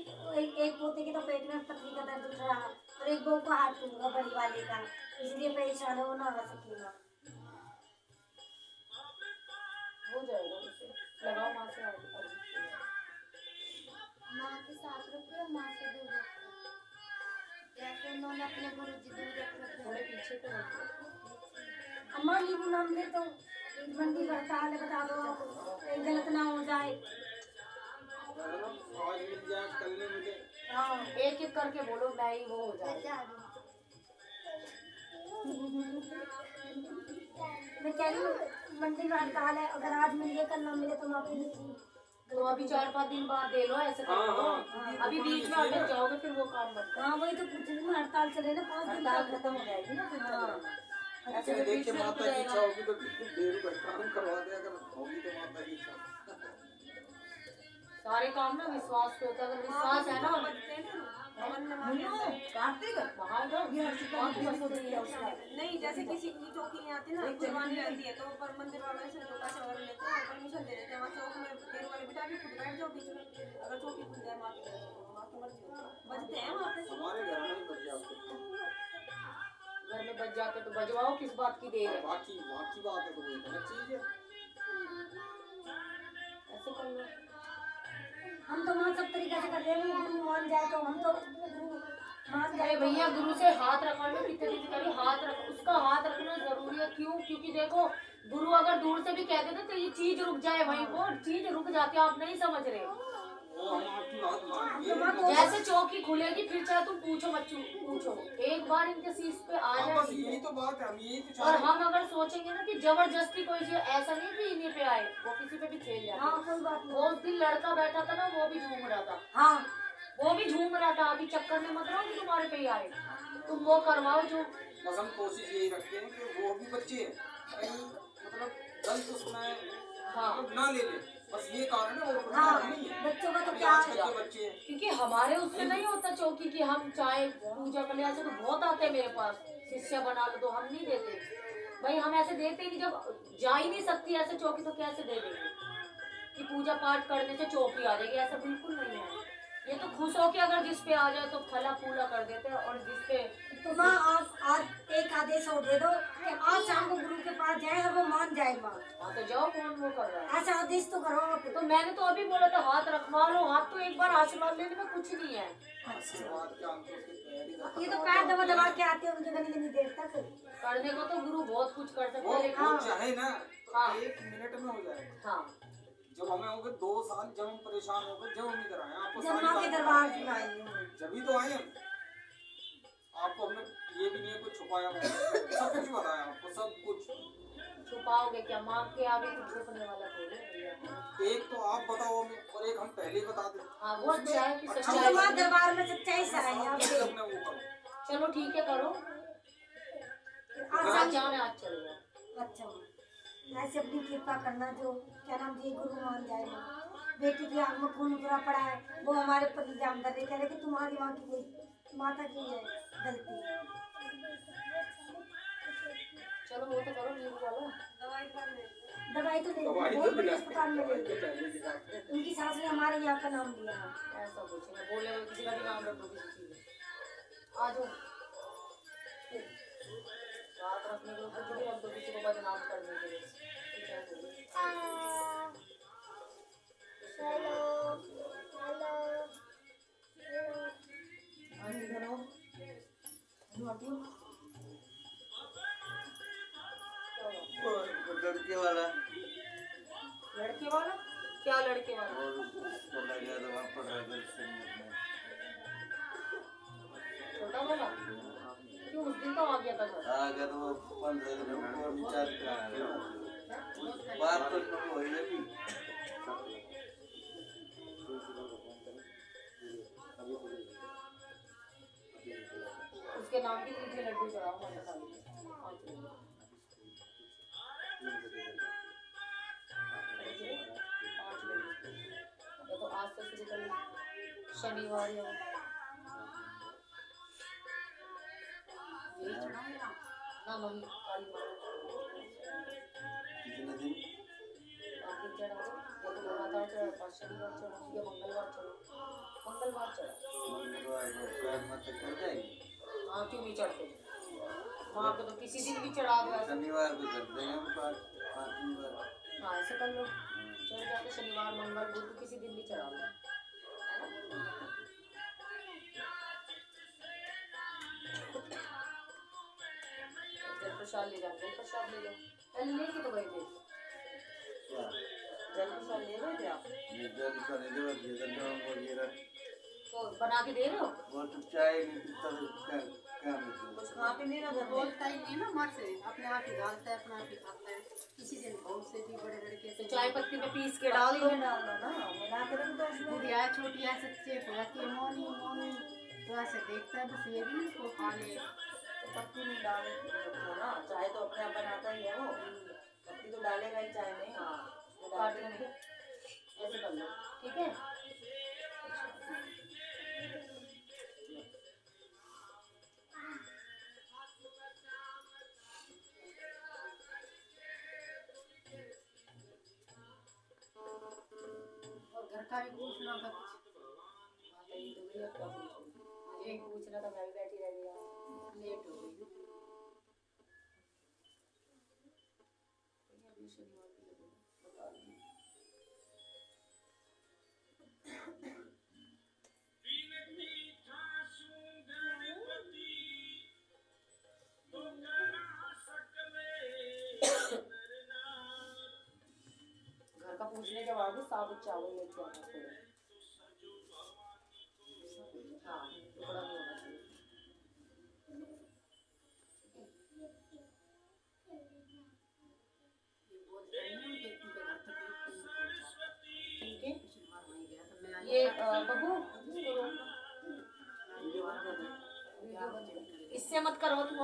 एक पोते के तो पेट में पथरी का दर्द उठ रहा और एक बहू का हाथ टूट गया बड़ी वाले का, इसलिए परेशान है, वो ना आ सकेगा। हो जाएगा उसे लगाओ, माँ से माँ के साथ रखो, माँ से दूर रखो। जैसे उन्होंने अपने गुरु जी दूर रखे। थोड़े पीछे को रखो। अम्मा नींबू नाम ले तो मंडी हड़ताल है, बता दो कहीं गलत ना हो जाए। आज मिल जाए कल नहीं मिले। हाँ एक एक करके बोलो, मैं ही वो हो जाए। जा रही हूँ। मैं कह रही हूँ मंडी में हड़ताल है, अगर आज मिल गए कल ना मिले तो माफी नहीं चाहिए। तो अभी 4-5 दिन बाद दे लो, ऐसे कर लो। अभी बीच में अटक जाओगे फिर वो काम मत करो। हाँ वही तो पूछ रही हूँ, हड़ताल चले ना 5 दिन हड़ताल तक। खत्म हो जाएगी ना फिर। हाँ ऐसे तो देख बीच के में रुक माता की इच्छा जाएगा। होगी तो देर का काम करवा दे, अगर होगी तो माता की इच्छा। सारे काम ना विश्वास पे होता है, अगर विश्वास है ना। कार्तिक वहाँ जाओ, ये हर्षिता वहाँ की बस होती है उसका। नहीं, जैसे किसी की चौकी नहीं आती ना, कुर्बानी रहती है तो पर मंदिर वालों से जो पैसे वगैरह लेते हैं परमिशन दे देते हैं, वहाँ चौक में देर वाले बिठा के खुद बैठ जाओ बीच में। अगर चौकी खुल जाए माँ की तरफ से तो माँ की मर्जी होती है, बजते हैं वहाँ पे। हमारे घर में ही बच जाते। घर में बच जाते तो बजवाओ, किस बात की देर है। बाकी बात है तो वो गलत चीज है। ऐसे कर लो। हम तो माँ सब तरीके से कर रहे हैं, गुरु मान जाए तो हम तो गुरु मान जाए। अरे भैया, गुरु से हाथ रखवाना कितने दिन करी, हाथ रख, उसका हाथ रखना जरूरी है। क्यों? क्योंकि देखो, गुरु अगर दूर से भी कह देते तो ये चीज रुक जाए, वहीं वो चीज रुक जाती है। आप नहीं समझ रहे। वो हम आपकी बात मानेंगे। जैसे चौकी खुलेगी फिर चाहे तुम पूछो मत पूछो, एक बार इनके शीश पे आ हाँ, बस जाएगी। यही तो बात है, हम यही तो और चाहते हैं। हम अगर सोचेंगे ना कि जबरदस्ती कोई चीज, ऐसा नहीं कि इन्हीं पे आए, वो किसी पे भी खेल जाए। हाँ कोई बात नहीं। वो उस दिन लड़का बैठा था ना, वो भी झूम रहा था। हाँ वो भी झूम रहा था। अभी चक्कर में मत रहो कि तुम्हारे पे ही आए। तुम वो करवाओ जो। बस हम कोशिश यही रखते हैं कि वो भी बच्चे हैं, कहीं मतलब गलत उसमें हाँ मतलब ना ले ले, बस ये कारण है। और हाँ नहीं है। बच्चों का तो अभी क्या आजकल के बच्चे हैं। क्योंकि हमारे उससे नहीं होता चौकी कि हम चाहे पूजा कर ले। ऐसे तो बहुत आते हैं मेरे पास, शिष्य बना लो, तो हम नहीं देते भाई। हम ऐसे देते ही नहीं। जब जा ही नहीं सकती ऐसे चौकी तो कैसे दे देंगे कि पूजा पाठ करने से चौकी आ जाएगी? ऐसा बिल्कुल नहीं है। ये तो खुश हो के अगर जिस पे आ जाए तो फला फूला कर देते हैं। और जिस पे तो माँ आप आज एक आदेश और दे दो कि आज शाम को गुरु के पास जाए और वो मान जाए माँ। हाँ तो जाओ, कौन वो कर रहा है? ऐसा आदेश तो करो आप। तो मैंने तो अभी बोला था हाथ रखवा लो। हाथ तो एक बार आशीर्वाद लेने में कुछ नहीं है। आशीर्वाद क्या, हम तो उसकी तैयारी करते ये हैं। तो पैर दबा दबा के आते हैं उनके गली देर तक। करने को तो गुरु बहुत कुछ कर सकते वो हैं, लेकिन चाहे ना हाँ। तो 1 मिनट में हो जाए। हाँ जब हमें हो गए 2 साल, जब हम परेशान हो गए, जब हम इधर आए आपको जब सारी माँ के बात दरबार में आएंगे जब तो आए हम। आपको हमने ये भी नहीं है कुछ छुपाया, सब कुछ बताया आपको, सब कुछ। छुपाओगे क्या? माँ के आगे कुछ छुपने वाला थोड़ी है भैया। एक तो आप बताओ हमें और एक हम पहले ही बता दें। हाँ वो अच्छा है कि हम तो सच्चाई। माँ दरबार में सच्चाई से आए हैं आप उससे अपने वो करो। चलो ठीक है, करो। आज आज जाना, आज चले जाओ। अच्छा माँ ऐसे अपनी कृपा करना, जो क्या नाम जी गुरु मान जाए माँ। बेटी की आंख में खून उतरा पड़ा है, वो हमारे पति जान कर रहे, कह रहे कि तुम्हारी माँ की कोई माता की है गलती। चलो वो तो करो, नींबू वाला। दवाई तो ले दवाई तो बहुत बड़ी मिला। अस्पताल में ले तो पहले की बात है। उनकी सास ने हमारे यहाँ का नाम दिया है। ऐसा कुछ नहीं बोले, वो किसी का भी नाम रख दो किसी चीज में। आ जाओ। रात रखने को कुछ भी रख दो, किसी को बदनाम करने के लिए। ठीक है, तो हेलो हेलो आंटी करो लड़के वाला लड़के वाला क्या? लड़के वाला और चला गया तो वहाँ पर ड्राइवर से मिलने। छोटा वाला क्यों? उस दिन तो आ गया था घर। आ गया तो वो 15 दिन को विचार कर बात तो शुरू हो लगी। लड्डू चढ़ाओ माता काली के 5 लड्डू। तो आज से शुरू कर शनिवार या यही चढ़ाओ ना वही काली माता कितने दिन आगे चढ़ाओ या तो लगातार चढ़ाओ 5 शनिवार चढ़ाओ या मंगलवार चढ़ाओ मंगलवार चढ़ाओ मंगलवार को पैर मत कर जाएगी हाँ क्यों नहीं चढ़ते वहाँ पे तो किसी दिन भी चढ़ा दो ऐसा शनिवार को करते हैं हम 5 बार हाँ ऐसे कर लो चढ़ जाते शनिवार मंगल बुध किसी दिन भी चढ़ा लो जल प्रसाद ले जाओ जल प्रसाद ले जाओ पहले लेके तो गए थे जल प्रसाद ले रहे थे आप? जल का नहीं देवा जल वगैरह तो बना के दे रहे हो वो तो चाय नहीं पीता तो क्या मतलब कुछ खा पी नहीं रहा घर में? बोलता ही नहीं ना माँ से, अपने आप ही डालता है, अपना आप ही खाता है। किसी दिन बहुत से भी बड़े लड़के तो से चाय पत्ती में पीस के डाल दो में डाल दो ना, मिला के रख दो उसमें। बुढ़िया छोटिया से चेक हो जाती है मौनी मौनी, तो ऐसे देखता है बस ये भी नहीं इसको खा ले। तो पत्ती नहीं डाल रखो ना, चाय तो अपने आप बनाता ही है वो, पत्ती तो डालेगा ही चाय में। हाँ वो काट डालते लेंगे नहीं। ऐसे कर लो ठीक है और घर का भी पूछना था कुछ, यही तो भैया क्या पूछूं मुझे पूछना था मैं भी बैठी रह गई यार लेट हो गई। अभी शनिवार की लगेगा बता दी घर का पूछने के बाद साबुत चावल लेके आना थोड़ा हाँ टुकड़ा नहीं होना चाहिए ये बोलते हैं ना कि उनके घर तक नहीं पहुंचा। ठीक है शनिवार वहीं गया तो मैं ये बबू वीडियो बंद कर दे। इससे मत करो तू